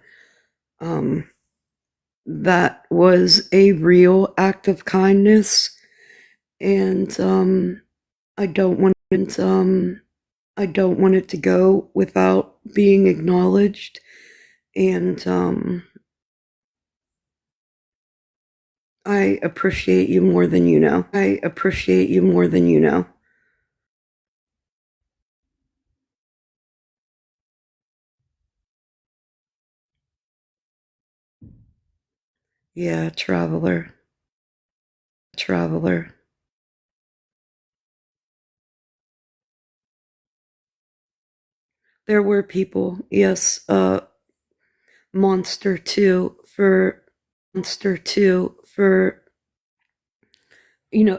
That was a real act of kindness, and I don't want it to go without being acknowledged. And I appreciate you more than you know. Yeah, traveler. There were people, yes, Monster 2 for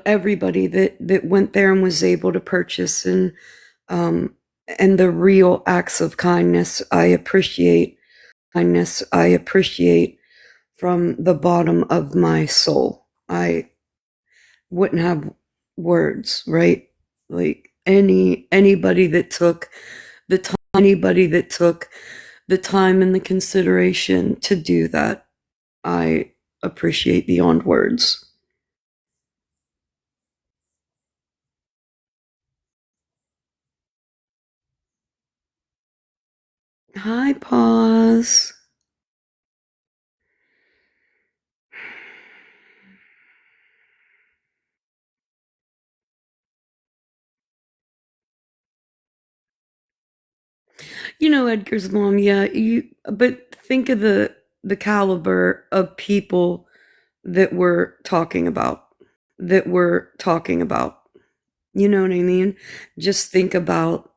everybody that went there and was able to purchase, um and the real acts of kindness I appreciate from the bottom of my soul. I wouldn't have words, right? Like anybody that took the time and the consideration to do that, I appreciate beyond words. Hi, pause. Edgar's mom, yeah, but think of the caliber of people that we're talking about. You know what I mean? Just think about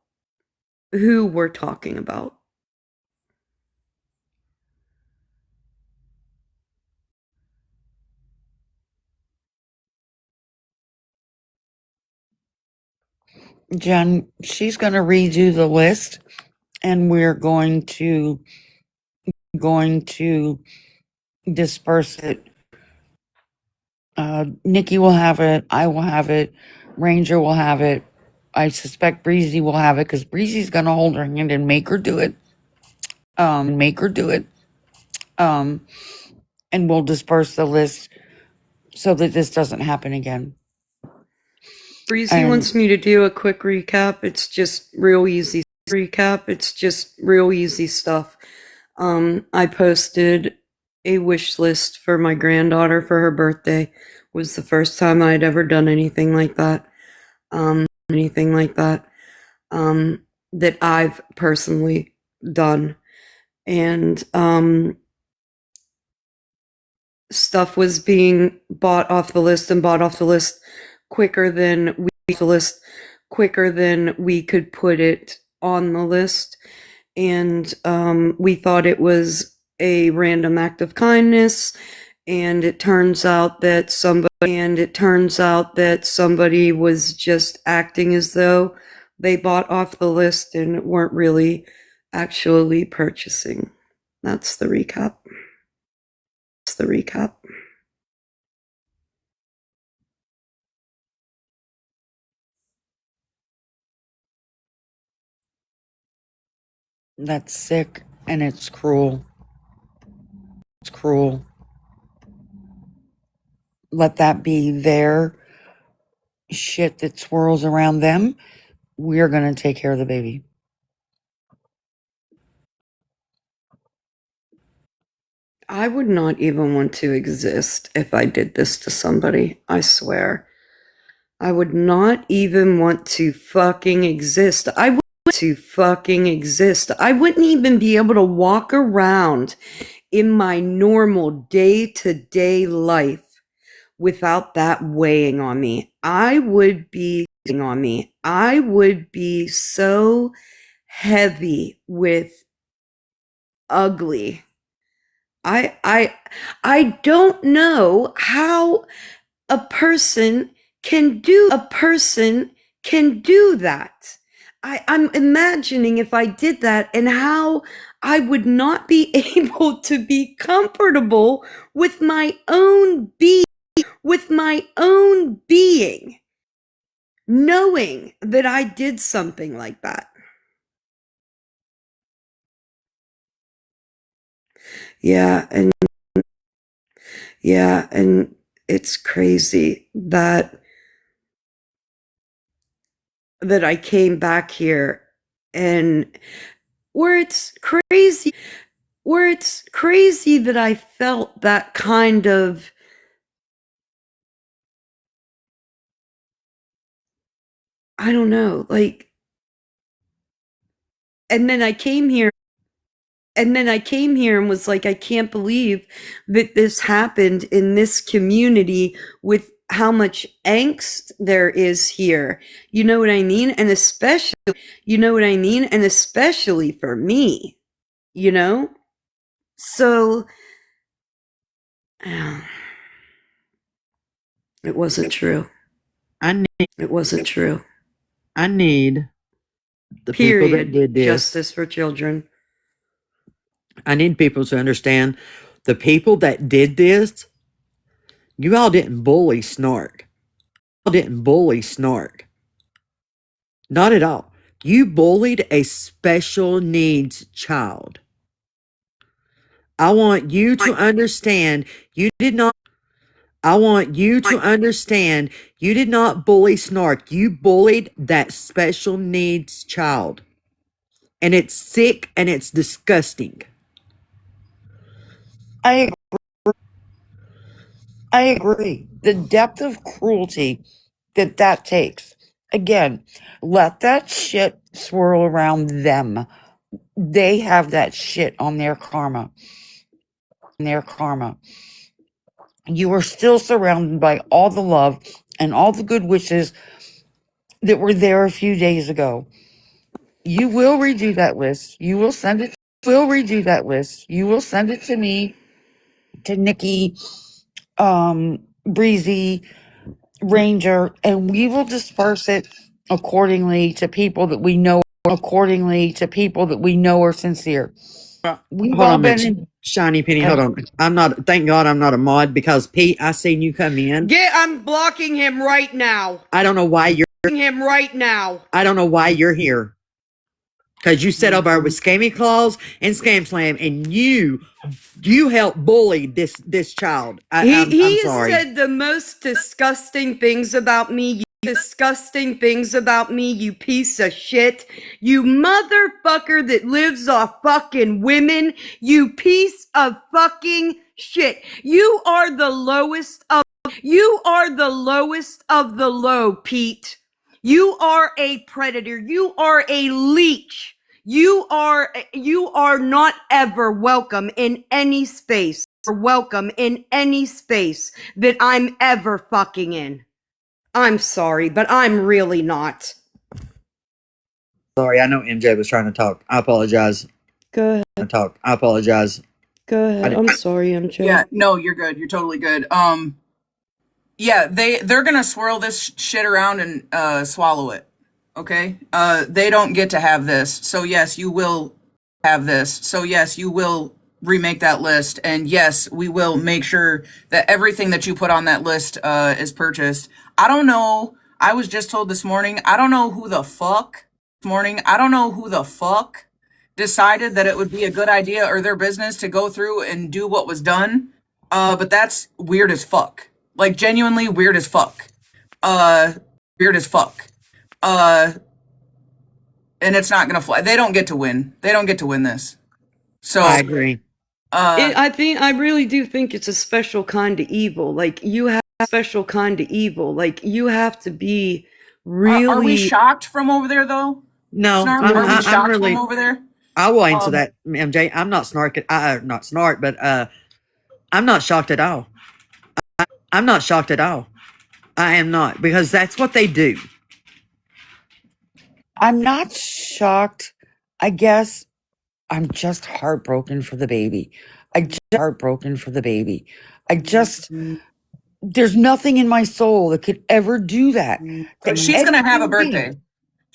who we're talking about. Jen, she's going to read you the list, and we're going to disperse it. Nikki will have it. I will have it. Ranger will have it. I suspect Breezy will have it because Breezy's going to hold her hand and make her do it. And we'll disperse the list so that this doesn't happen again. Breezy And wants me to do a quick recap. It's just real easy stuff. I posted a wish list for my granddaughter for her birthday. Was the first time I'd ever done anything like that. That I've personally done. And stuff was being bought off the list quicker than we could put it on the list. And we thought it was a random act of kindness, and it turns out that somebody was just acting as though they bought off the list and weren't really actually purchasing. That's the recap. that's sick and it's cruel. Let that be their shit that swirls around them. We're going to take care of the baby. I would not even want to exist if I did this to somebody. I swear. I would not even want to fucking exist. I wouldn't even be able to walk around in my normal day-to-day life without that weighing on me. I would be so heavy with ugly. I don't know how a person can do that. I'm imagining if I did that and how I would not be able to be comfortable with my own being, knowing that I did something like that. Yeah, and it's crazy that I came back here, and where it's crazy that I felt that kind of, I don't know, like, and then I came here and was like, I can't believe that this happened in this community with how much angst there is here. You know what I mean? And especially for me, you know? So it wasn't true. It wasn't true. I need the people that Period. did this. Justice for children. I need people to understand the people that did this. You all didn't bully Snark. Not at all. You bullied a special needs child. I want you to understand you did not. I want you to understand you did not bully Snark. You bullied that special needs child. and it's sick and it's disgusting. I agree. The depth of cruelty that takes. Again, let that shit swirl around them. They have that shit on their karma. You are still surrounded by all the love and all the good wishes that were there a few days ago. You will redo that list. You will send it. Will redo that list. You will send it to me, to Nikki, Breezy, Ranger, and we will disperse it accordingly to people that we know. Are sincere. We've Hold all on, been Mitch. in. Shiny Penny, hold on. I'm not, thank God I'm not a mod because Pete, I seen you come in. Yeah, I'm blocking him right now. I don't know why you're Him right now. I don't know why you're here. Because you sat over with Scammy Claus and Scam Slam, and you helped bully this child. I'm He has sorry. said the most disgusting things about me. Disgusting things about me, you piece of shit. You motherfucker that lives off fucking women. You piece of fucking shit. You are the lowest of the low, Pete. You are a predator. You are a leech. You are not ever welcome in any space. Welcome in any space that I'm ever fucking in. I'm sorry, but I'm really not. Sorry, I know MJ was trying to talk. I apologize. Go ahead. I apologize. Go ahead. I'm sorry, MJ. Yeah, no, you're good. You're totally good. Yeah, they're gonna swirl this shit around and swallow it. Okay? They don't get to have this. So yes, you will have this. So yes, you will remake that list, and yes, we will make sure that everything that you put on that list is purchased. I don't know. I was just told this morning. I don't know who the fuck decided that it would be a good idea or their business to go through and do what was done. But that's weird as fuck. Like genuinely weird as fuck. Weird as fuck. And it's not gonna fly. They don't get to win. They don't get to win this. So I agree. I really do think it's a special kind of evil. Like you have a special kind of evil. Like you have to be really. Are we shocked from over there though? No, Snark, are we shocked from over there? I will answer that, MJ. I'm not snarking. Not snark, but I'm not shocked at all. I'm not shocked at all. I am not, because that's what they do. I'm not shocked. I guess I'm just heartbroken for the baby. There's nothing in my soul that could ever do that. But she's gonna have a birthday.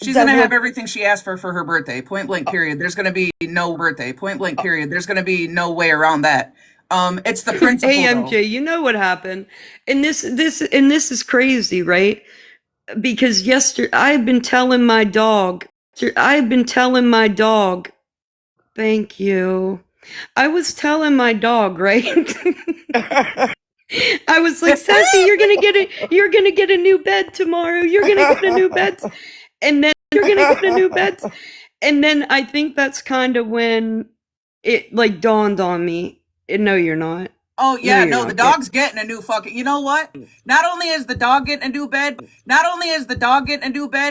She's gonna have everything she asked for her birthday. Point blank. Period. There's gonna be no birthday. Point blank. Period. There's gonna be no way around that. It's the principle. Hey MJ, you know what happened? And this is crazy, right? Because yesterday I've been telling my dog. Thank you. I was telling my dog, right? I was like, Sassy, you're gonna get a new bed tomorrow. You're gonna get a new bed, and then you're gonna get a new bed, and then I think that's kind of when it like dawned on me. No, you're not. Oh yeah, no, the dog's getting a new fucking. You know what? Not only is the dog getting a new bed,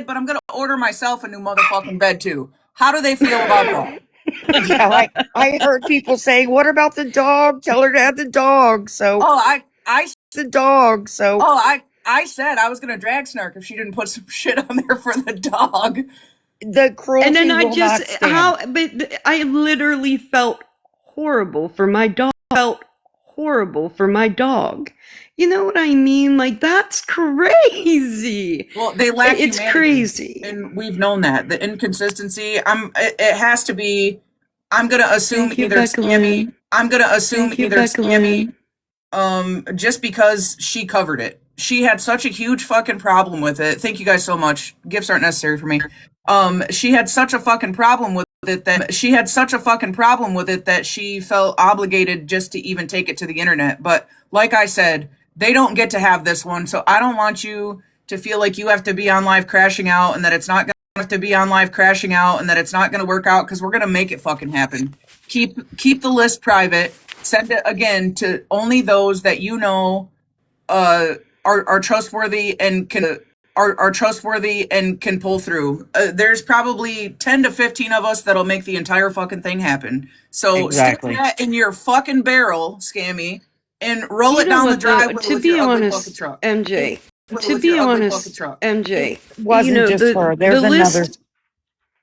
but I'm gonna order myself a new motherfucking bed too. How do they feel about that? Yeah, I heard people saying, "What about the dog? Tell her to have the dog." So I said I was gonna drag Snark if she didn't put some shit on there for the dog. The cruelty and then I will just not stand. but I literally felt horrible for my dog. You know what I mean? Like that's crazy. Well, they lack It's humanity, crazy, and we've known that the inconsistency. It has to be. I'm gonna assume either Scammy. Just because she covered it. She had such a huge fucking problem with it. Thank you guys so much. Gifts aren't necessary for me. She had such a fucking problem with it that she felt obligated just to even take it to the internet. But like I said, they don't get to have this one. So I don't want you to feel like you have to be on live crashing out and that it's not have to be on live crashing out and that it's not going to work out because we're going to make it fucking happen. Keep the list private. Send it again to only those that you know are trustworthy and can pull through. There's probably 10 to 15 of us that'll make the entire fucking thing happen. So Exactly. stick that in your fucking barrel, Scammy, and roll You it know down the what, though? driveway To with be your ugly fucking honest, truck. MJ. To With be your ugly fucking honest, truck. MJ. Wasn't You know just her. There's the another list.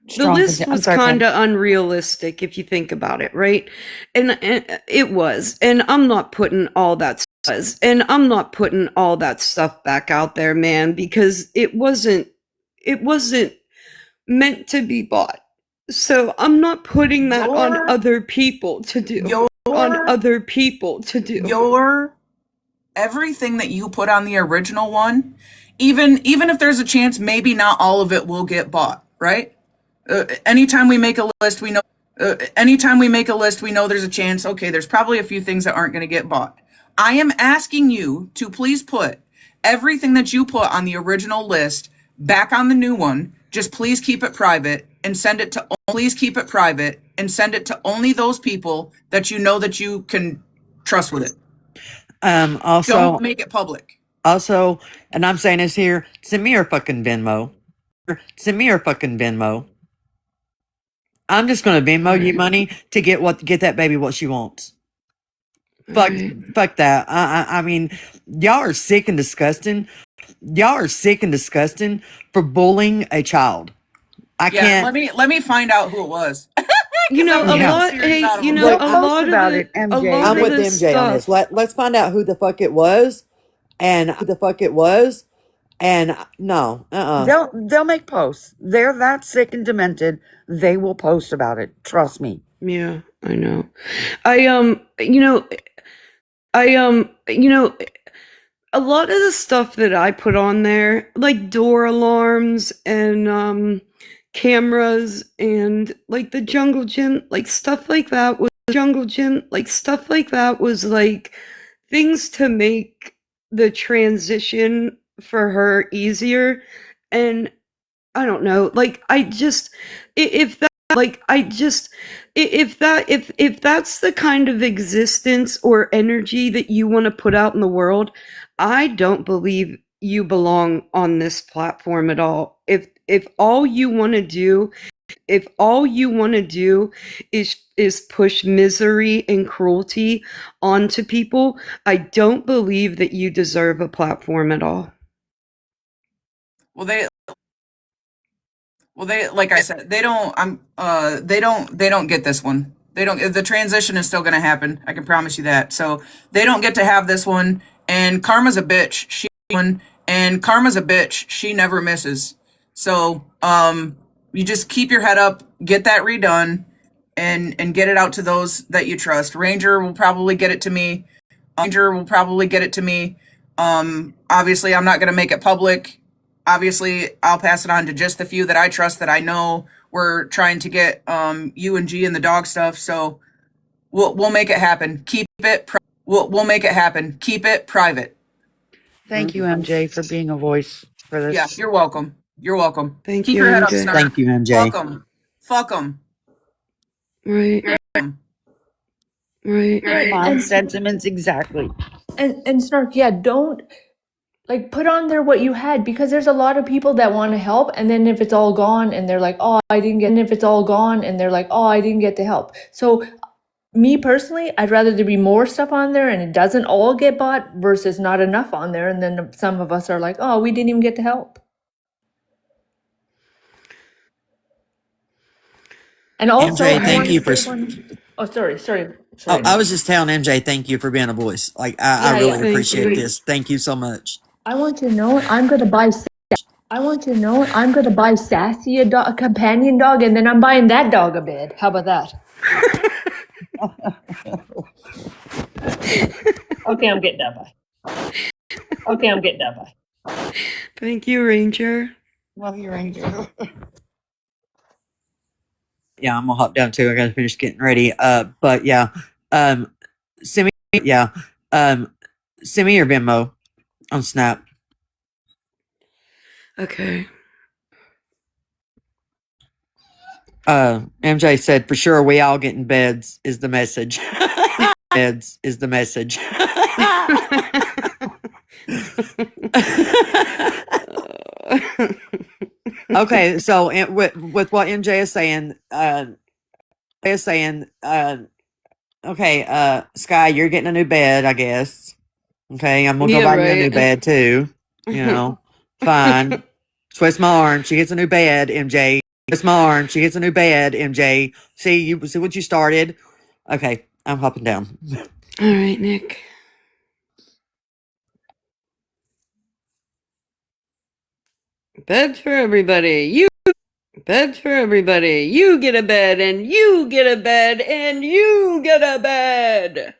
The strong list I'm was sorry, Pam. kind of unrealistic if you think about it, right? And it was. And I'm not putting all that stuff back out there, man, because it wasn't meant to be bought. So I'm not putting that on other people to do. Your everything that you put on the original one, even if there's a chance maybe not all of it will get bought, right? Anytime we make a list, we know there's a chance, okay, there's probably a few things that aren't going to get bought. I am asking you to please put everything that you put on the original list back on the new one. Just please keep it private and send it to only those people that you know that you can trust with it. Also, Don't make it public. Also, and I'm saying this here, send me your fucking Venmo. I'm just gonna Venmo you money to get that baby what she wants. Fuck that. I mean, y'all are sick and disgusting. For bullying a child. I can't. Let me find out who it was. You know, a lot. Hey, you know, a lot of it. I'm with MJ on this. Let's find out who the fuck it was, and no, They'll make posts. They're that sick and demented. They will post about it. Trust me. Yeah, I know. You know, a lot of the stuff that I put on there, like door alarms and cameras and like the jungle gym, like stuff like that was like things to make the transition for her easier. And I don't know, like if that's the kind of existence or energy that you want to put out in the world, I don't believe you belong on this platform at all. If all you want to do is push misery and cruelty onto people, I don't believe that you deserve a platform at all. Well, they like I said, they don't get this one. They don't the transition is still going to happen. I can promise you that. So, they don't get to have this one, and Karma's a bitch. She never misses. So, you just keep your head up, get that redone and get it out to those that you trust. Ranger will probably get it to me. Obviously I'm not going to make it public. Obviously, I'll pass it on to just the few that I trust that I know we're trying to get U and G and the dog stuff. So we'll make it happen. We'll make it happen. Keep it private. Thank you, MJ, for being a voice for this. Yeah, you're welcome. Thank Keep you, your head up, MJ. Snark. Thank you, MJ. Fuck them. Right. My sentiments exactly. And Snark, yeah, don't like put on there what you had, because there's a lot of people that want to help, and then if it's all gone and they're like, oh, I didn't get the help. So me personally, I'd rather there be more stuff on there and it doesn't all get bought versus not enough on there, and then some of us are like, oh, we didn't even get the help. And also, MJ, thank you for. oh, sorry. Oh, I was just telling MJ, thank you for being a voice. Like I really Thank appreciate you. this. Thank you so much. I want you to know I'm gonna buy Sassy a companion dog, and then I'm buying that dog a bed. How about that? Okay, I'm getting done. Bye. Thank you, Ranger. Love you, Ranger. Yeah, I'm gonna hop down too. I gotta finish getting ready. But yeah, send me your Venmo on Snap. Okay. MJ said, for sure, we all get in beds is the message. Beds is the message. Okay, so with what MJ is saying, okay, Sky, you're getting a new bed, I guess. Okay, I'm gonna go Yeah, buy you a new right. bed too. You know, fine. Twist my arm. She gets a new bed, MJ. Twist my arm. She gets a new bed, MJ. See what you started. Okay, I'm hopping down. All right, Nick. Bed for everybody. You bed for everybody. You get a bed, and you get a bed, and you get a bed.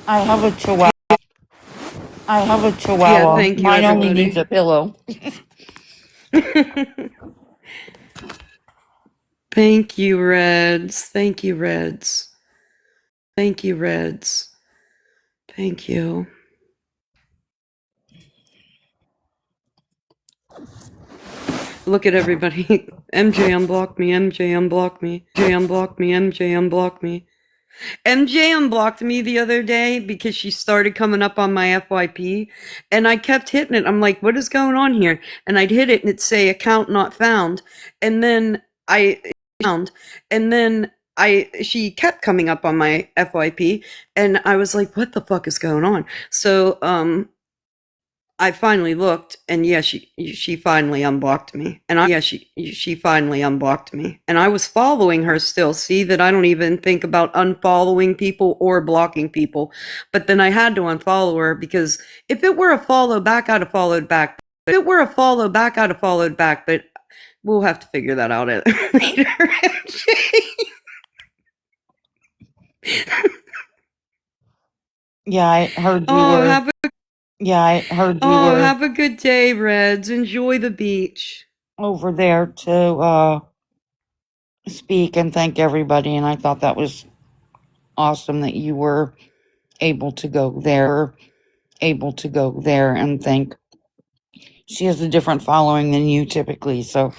I have a chihuahua. I have a Yeah, chihuahua. thank you, Mine only needs everybody. a pillow. Thank you, Reds. Thank you, Reds. Thank you, Reds. Thank you. Look at everybody. MJ unblocked me. MJ unblocked me. MJ unblocked me. MJ unblocked me. MJ unblocked me the other day because she started coming up on my FYP, and I kept hitting it. I'm like, what is going on here? And I'd hit it and it'd say account not found. And then she kept coming up on my FYP, and I was like, what the fuck is going on? So I finally looked, and yeah, she finally unblocked me, and she finally unblocked me, and I was following her still. See that I don't even think about unfollowing people or blocking people, but then I had to unfollow her because if it were a follow back, I'd have followed back. If it were a follow back, I'd have followed back, but we'll have to figure that out later. Yeah, I heard you Oh, were. have a Yeah, I heard you oh, were have a good day, Reds. Enjoy the beach. over there to speak and thank everybody, and I thought that was awesome that you were able to go there. Able to go there and thank. She has a different following than you typically, so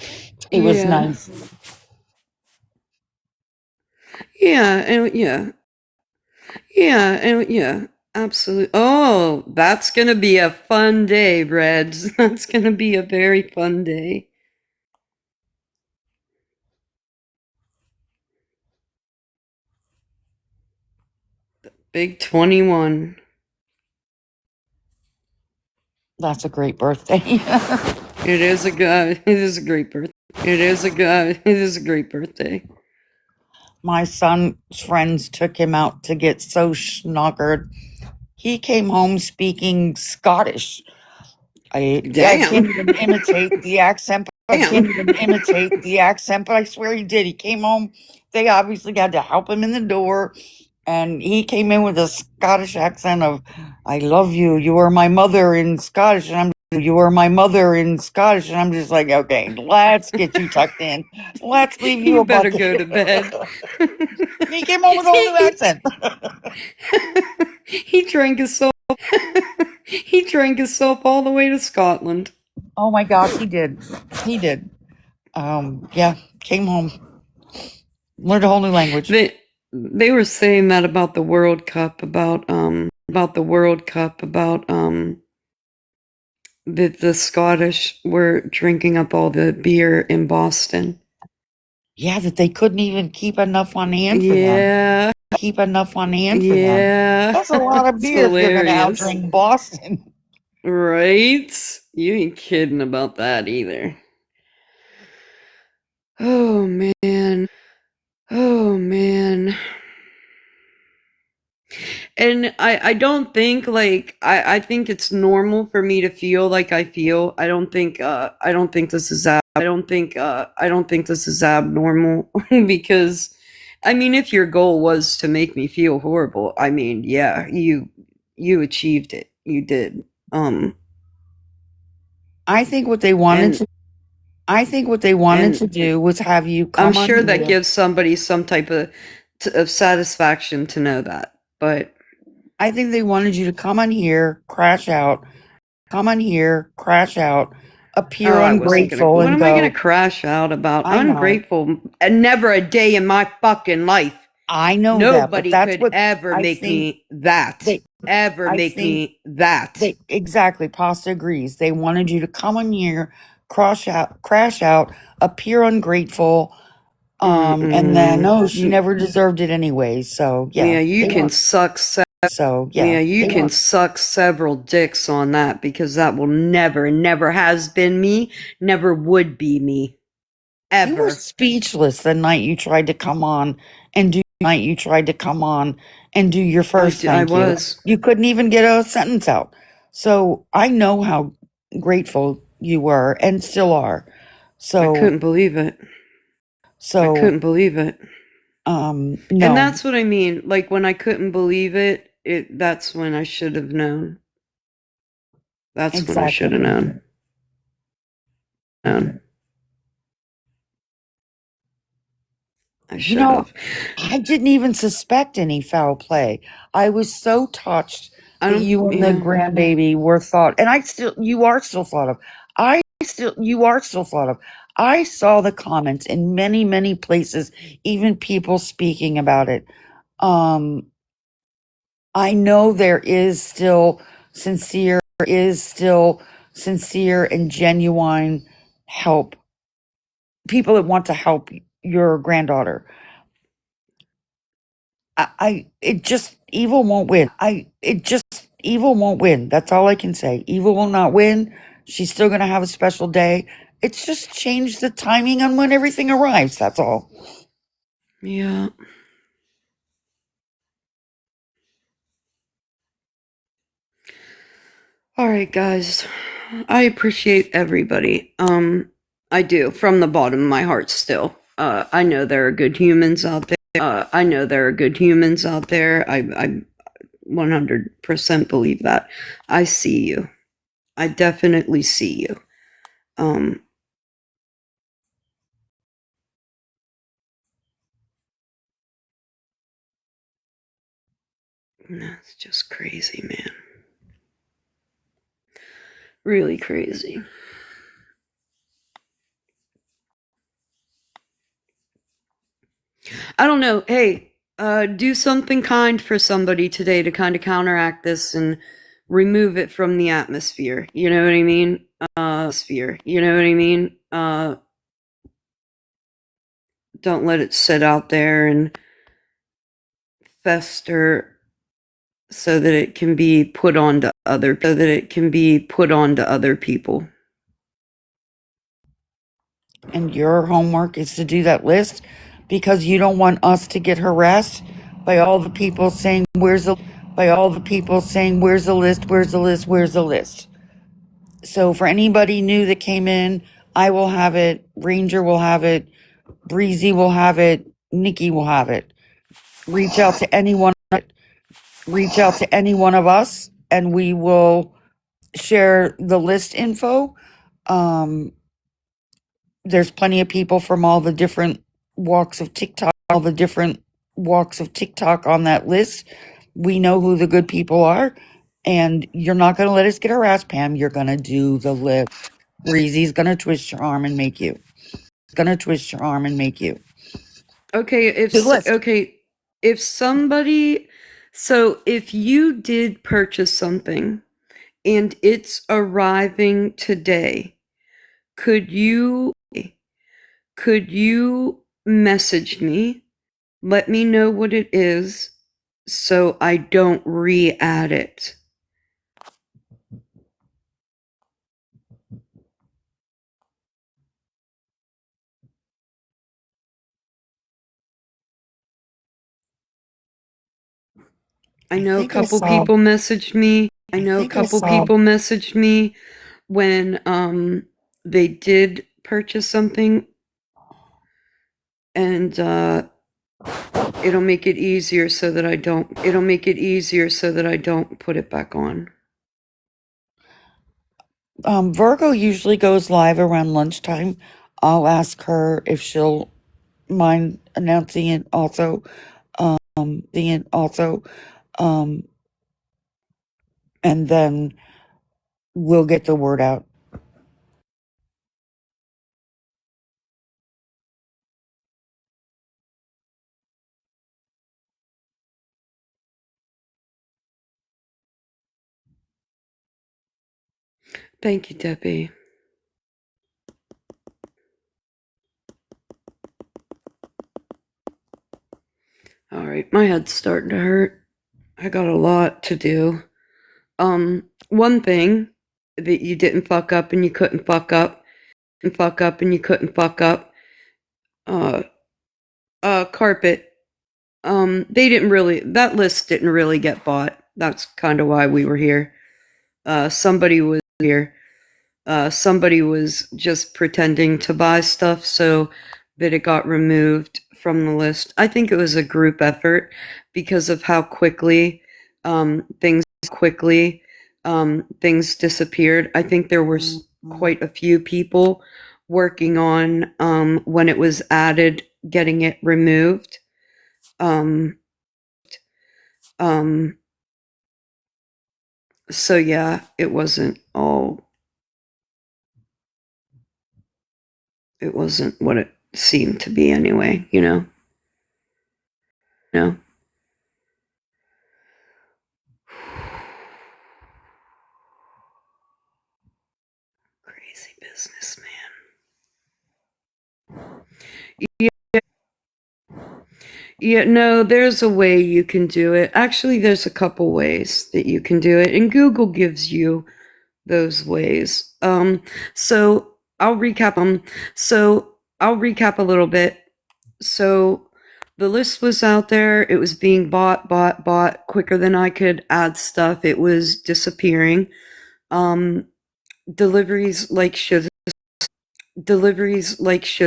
it was Yeah. nice. Yeah, and yeah, absolutely. Oh, that's gonna be a fun day, Reds. That's gonna be a very fun day. Big 21. That's a great birthday. It is a great birthday. It is a great birthday. My son's friends took him out to get so schnockered. He came home speaking Scottish. I can't even imitate the accent. I can't even imitate the accent, but I swear he did. He came home. They obviously had to help him in the door, and he came in with a Scottish accent of, "I love you. You are my mother" in Scottish, and "You are my mother" in Scottish, and I'm just like, okay, let's get you tucked in. Let's leave you You a better bucket. go to bed. He came home with a whole new accent. He drank himself. He drank himself all the way to Scotland. Oh my gosh, he did. He did. Yeah, came home, learned a whole new language. They were saying that about the World Cup, about the World Cup, about the Scottish were drinking up all the beer in Boston. Yeah, that they couldn't even keep enough on hand for them. Yeah. Keep enough on hand for them. Yeah. That's a lot of It's beer if you're gonna hilarious. outdrink Boston. Right? You ain't kidding about that either. Oh man. Oh man. And I don't think like I think it's normal for me to feel like I feel. I don't think this is I don't think this is abnormal because I mean if your goal was to make me feel horrible, I mean, yeah, you achieved it. You did. I think what they wanted to do was have you come I'm on sure that here. gives somebody some type of satisfaction to know that. But I think they wanted you to come on here, crash out, appear I wasn't gonna. ungrateful What and am I gonna go, crash out about? I know, Ungrateful, and never a day in my fucking life. I know that, but Nobody that's could what ever I make think me that. they, Ever I make think me that. they, exactly, Pasta agrees. They wanted you to come on here, crash out, appear ungrateful, and then, oh, she never deserved it anyway. So Yeah, yeah, you they can want, suck. so Yeah, yeah, you they can want, suck several dicks on that because that will never has been me, never would be me. you were Ever. speechless the night you tried to come on and do your first I thank you. was. You couldn't even get a sentence out. So I know how grateful you were and still are. I So couldn't believe it. I so couldn't believe it. And no, that's what I mean. Like when I couldn't believe it, that's when I should have known. That's when I should exactly. have known. I You should know, have. I didn't even suspect any foul play. I was so touched I that don't. you and the Yeah. grandbaby were thought, and you are still thought of. You are still thought of. I saw the comments in many, many places, even people speaking about it. Um, I know there is still sincere and genuine help. People that want to help your granddaughter. It just evil won't win. Evil won't win. That's all I can say. Evil will not win. She's still gonna have a special day. It's just change the timing on when everything arrives. That's all. Yeah. All right, guys. I appreciate everybody. I do from the bottom of my heart still. I know there are good humans out there. I know there are good humans out there. I 100% believe that. I see you. I definitely see you. Um, that's just crazy, man. Really crazy. I don't know. Hey, do something kind for somebody today to kind of counteract this and remove it from the atmosphere. You know what I mean? You know what I mean? Don't let it sit out there and fester so that it can be put onto other people. And your homework is to do that list because you don't want us to get harassed by all the people saying, where's the list? Where's the list? Where's the list? So for anybody new that came in, I will have it, Ranger will have it, Breezy will have it, Nikki will have it. Reach out to any one of us and we will share the list info. There's plenty of people from all the different walks of TikTok on that list. We know who the good people are, and you're not going to let us get harassed, Pam. You're going to do the list. Breezy's going to twist your arm and make you. Okay, The list. if somebody, so if you did purchase something and it's arriving today, could you message me, let me know what it is so I don't re-add it? I know a think I couple saw. people messaged me. When they did purchase something, and it'll make it easier so that I don't put it back on. Virgo usually goes live around lunchtime. I'll ask her if she'll mind announcing it also. And then we'll get the word out. Thank you, Debbie. All right, my head's starting to hurt. I got a lot to do. One thing that you didn't fuck up and you couldn't fuck up, and fuck up and you couldn't fuck up, carpet. They didn't really, that list didn't really get bought. That's kind of why we were here. Somebody was here. Somebody was just pretending to buy stuff so that it got removed from the list. I think it was a group effort because of how quickly things disappeared. I think there were quite a few people working on when it was added, getting it removed. So yeah, it wasn't what it seemed to be anyway, you know? No. Crazy business, man. Yeah, no, there's a way you can do it. Actually, there's a couple ways that you can do it, and Google gives you those ways. So I'll recap them. So I'll recap a little bit. So the list was out there. It was being bought quicker than I could add stuff. It was disappearing. Deliveries should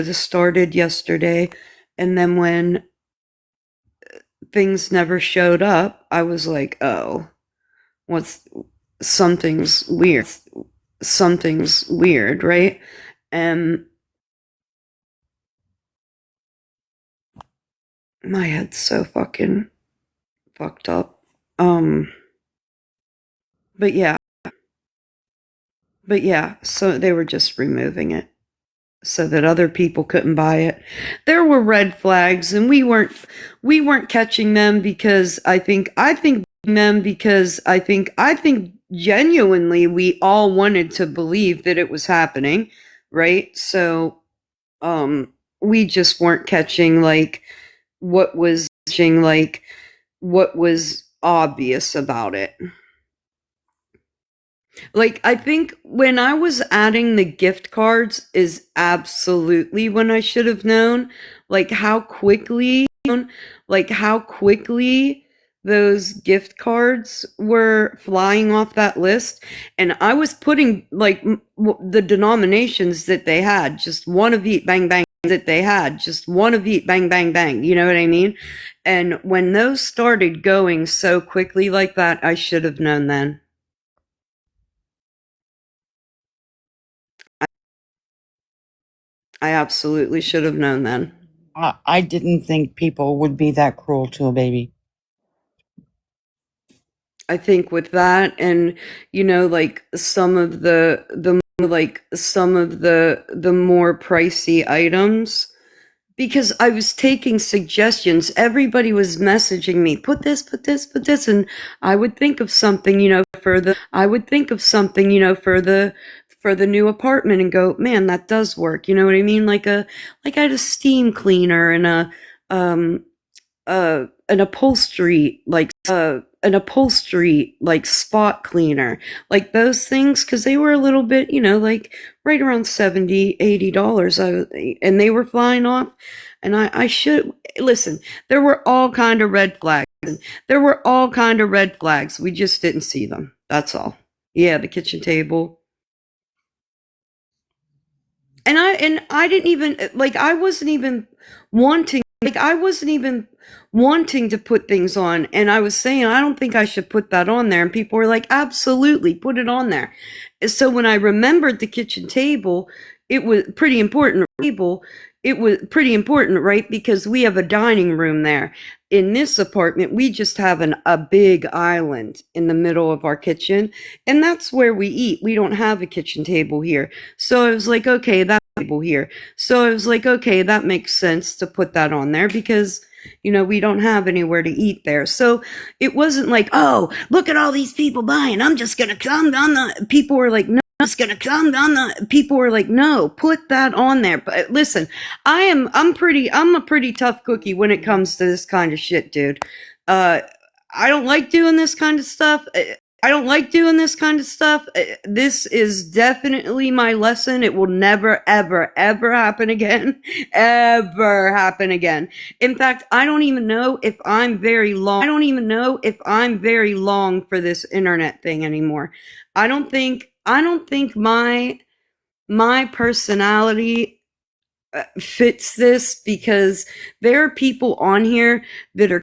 have started yesterday, and then when things never showed up, I was like, oh, something's weird, right? And my head's so fucking fucked up. But yeah, so they were just removing it so that other people couldn't buy it. There were red flags, and we weren't catching them because I think genuinely we all wanted to believe that it was happening, right? So we just weren't catching what was obvious about it. I think when I was adding the gift cards is absolutely when I should have known, how quickly those gift cards were flying off that list. And I was putting the denominations that they had, just one of each, bang, bang, bang, bang, bang. You know what I mean? And when those started going so quickly like that, I should have known then. I absolutely should have known then. I didn't think people would be that cruel to a baby. I think with that, and some of the more pricey items, because I was taking suggestions. Everybody was messaging me, put this, and I would think of something, for the new apartment and go, man, that does work. You know what I mean? I had a steam cleaner and an upholstery spot cleaner, those things, because they were a little bit, right around $70-$80, and they were flying off. And I should listen. There were all kind of red flags. We just didn't see them. That's all. Yeah, the kitchen table. And I didn't even I wasn't even wanting to put things on, and I was saying I don't think I should put that on there, and people were like, absolutely, put it on there. So when I remembered the kitchen table, it was pretty important, right? Because we have a dining room there. In this apartment, we just have a big island in the middle of our kitchen, and that's where we eat. We don't have a kitchen table here. So I was like, okay, that makes sense to put that on there because, we don't have anywhere to eat there. So it wasn't like, oh, look at all these people buying, I'm just going to come on. People were like, no, It's gonna come down the people were like, no, put that on there. But listen, I'm a pretty tough cookie when it comes to this kind of shit, dude. I don't like doing this kind of stuff. I don't like doing this kind of stuff. This is definitely my lesson. It will never, ever, ever happen again. Ever happen again. In fact, I don't even know if I'm very long. I don't even know if I'm very long for this internet thing anymore. I don't think my personality fits this because there are people on here that are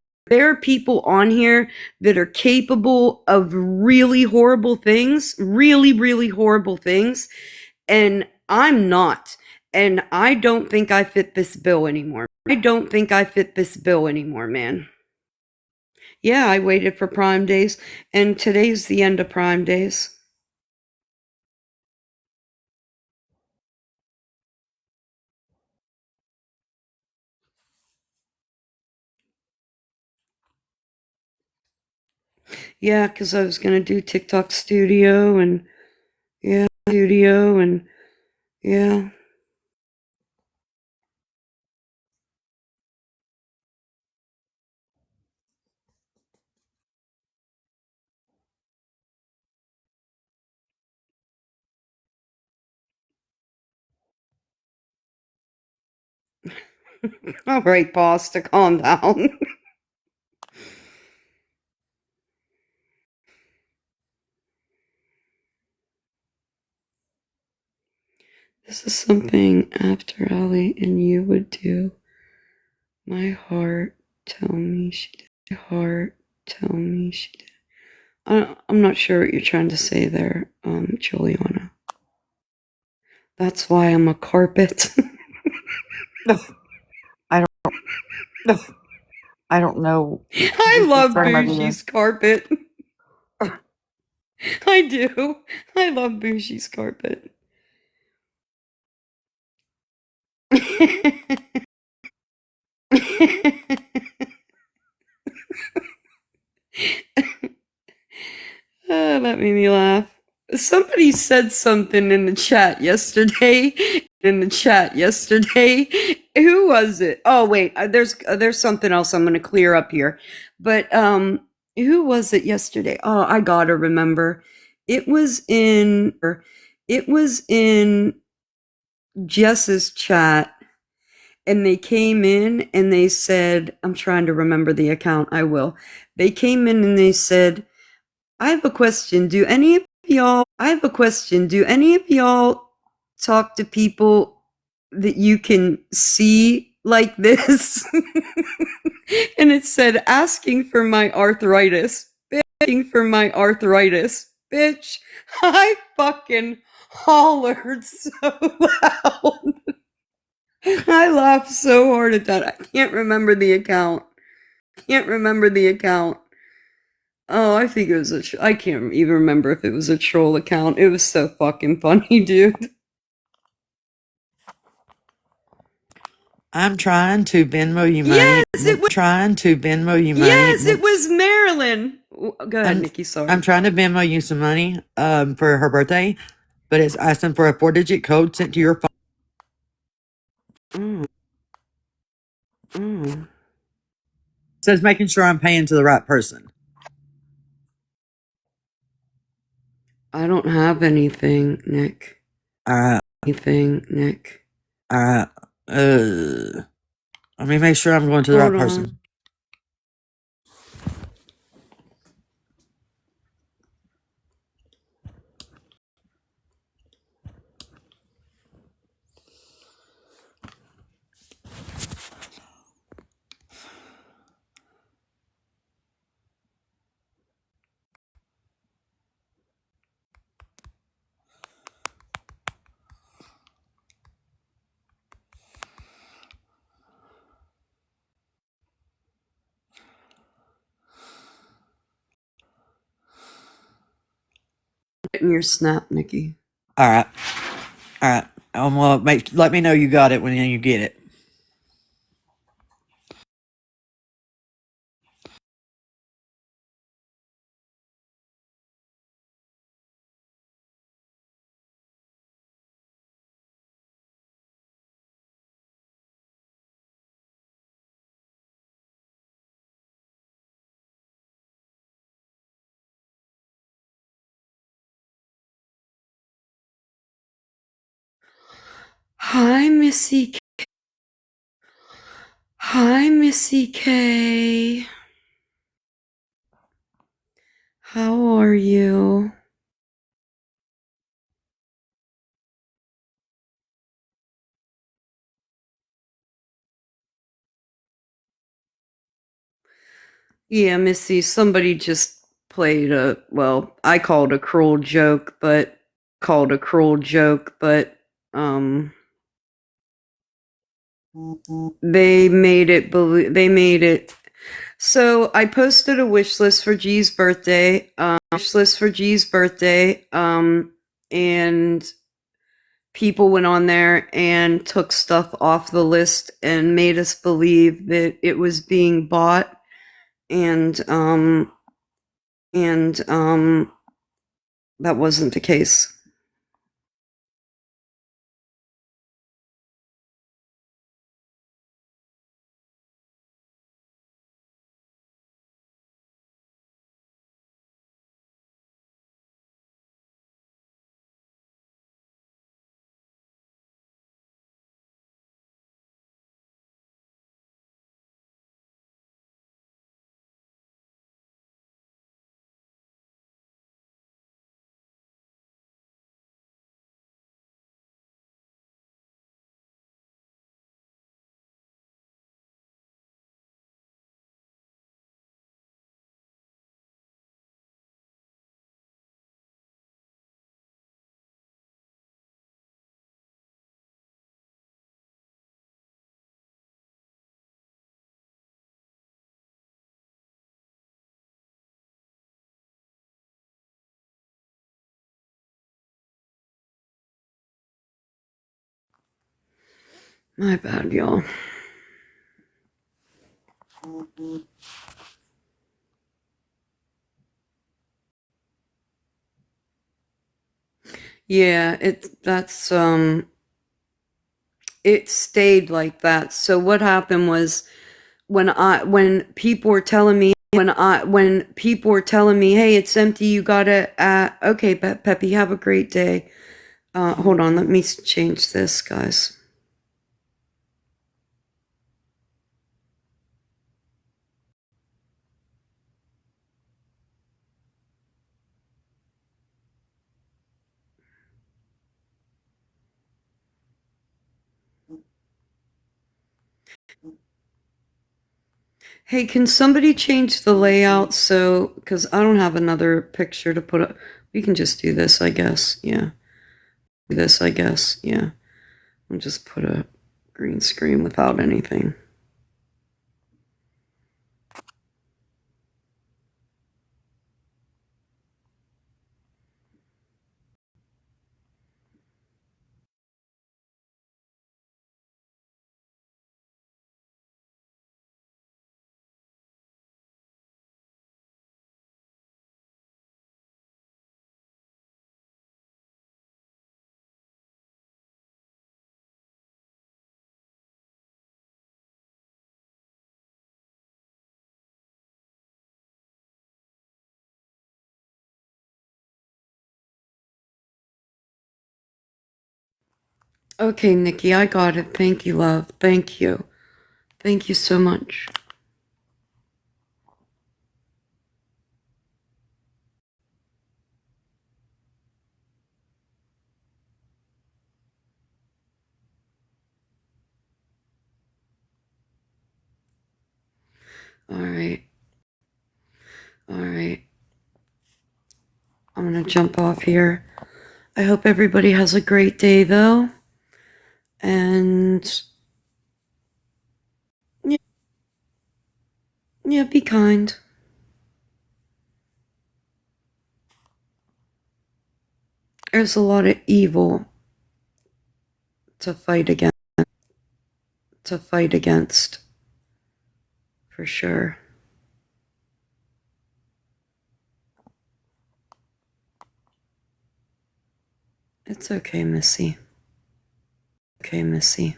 capable of really horrible things, really horrible things, and I'm not. And I don't think I fit this bill anymore. Man. Yeah, I waited for Prime Days, and today's the end of Prime Days. Yeah, because I was going to do TikTok Studio and yeah, yeah. All right, boss, to calm down. This is something after Ali and you would do. My heart tell me she did. My heart tell me she did. I'm not sure what you're trying to say there, Juliana. That's why I'm a carpet. I don't know. I love Bougie's carpet. I do. I love Bougie's carpet. That made me laugh. Somebody said something in the chat yesterday. Who was it? Oh wait, there's something else I'm going to clear up here. But who was it yesterday? Oh, I got to remember. It was in Jess's chat, and they came in and they said, I'm trying to remember the account. I will. They came in and they said, I have a question. Do any of y'all talk to people that you can see like this? And it said, asking for my arthritis. Bitch, I fucking hollered so loud. I laughed so hard at that. I can't remember the account. Oh, I think it was I can't even remember if it was a troll account. It was so fucking funny, dude. I'm trying to Venmo you money. Yes, it was Marilyn. Go ahead, Nikki. Sorry. I'm trying to Venmo you some money for her birthday, but it's asking for a 4-digit code sent to your phone. It says making sure I'm paying to the right person. I don't have anything, Nick. Let me make sure I'm going to the right person. Getting your snap, Nikki. All right. Well, let me know you got it when you get it. Hi, Missy. Hi, Missy K. How are you? Yeah, Missy, somebody just played I called a cruel joke, but um they made it. So I posted a wish list for G's birthday, and people went on there and took stuff off the list and made us believe that it was being bought, and that wasn't the case. My bad, y'all. Yeah, it stayed like that. So what happened was when people were telling me, hey, it's empty, you gotta okay, Peppy, have a great day. Hold on, let me change this, guys. Hey, can somebody change the layout because I don't have another picture to put up. We can just do this, I guess. Yeah. I'll just put a green screen without anything. Okay, Nikki, I got it. Thank you, love. Thank you. Thank you so much. All right. I'm going to jump off here. I hope everybody has a great day, though. And yeah, be kind. There's a lot of evil to fight against, for sure. It's okay, Missy.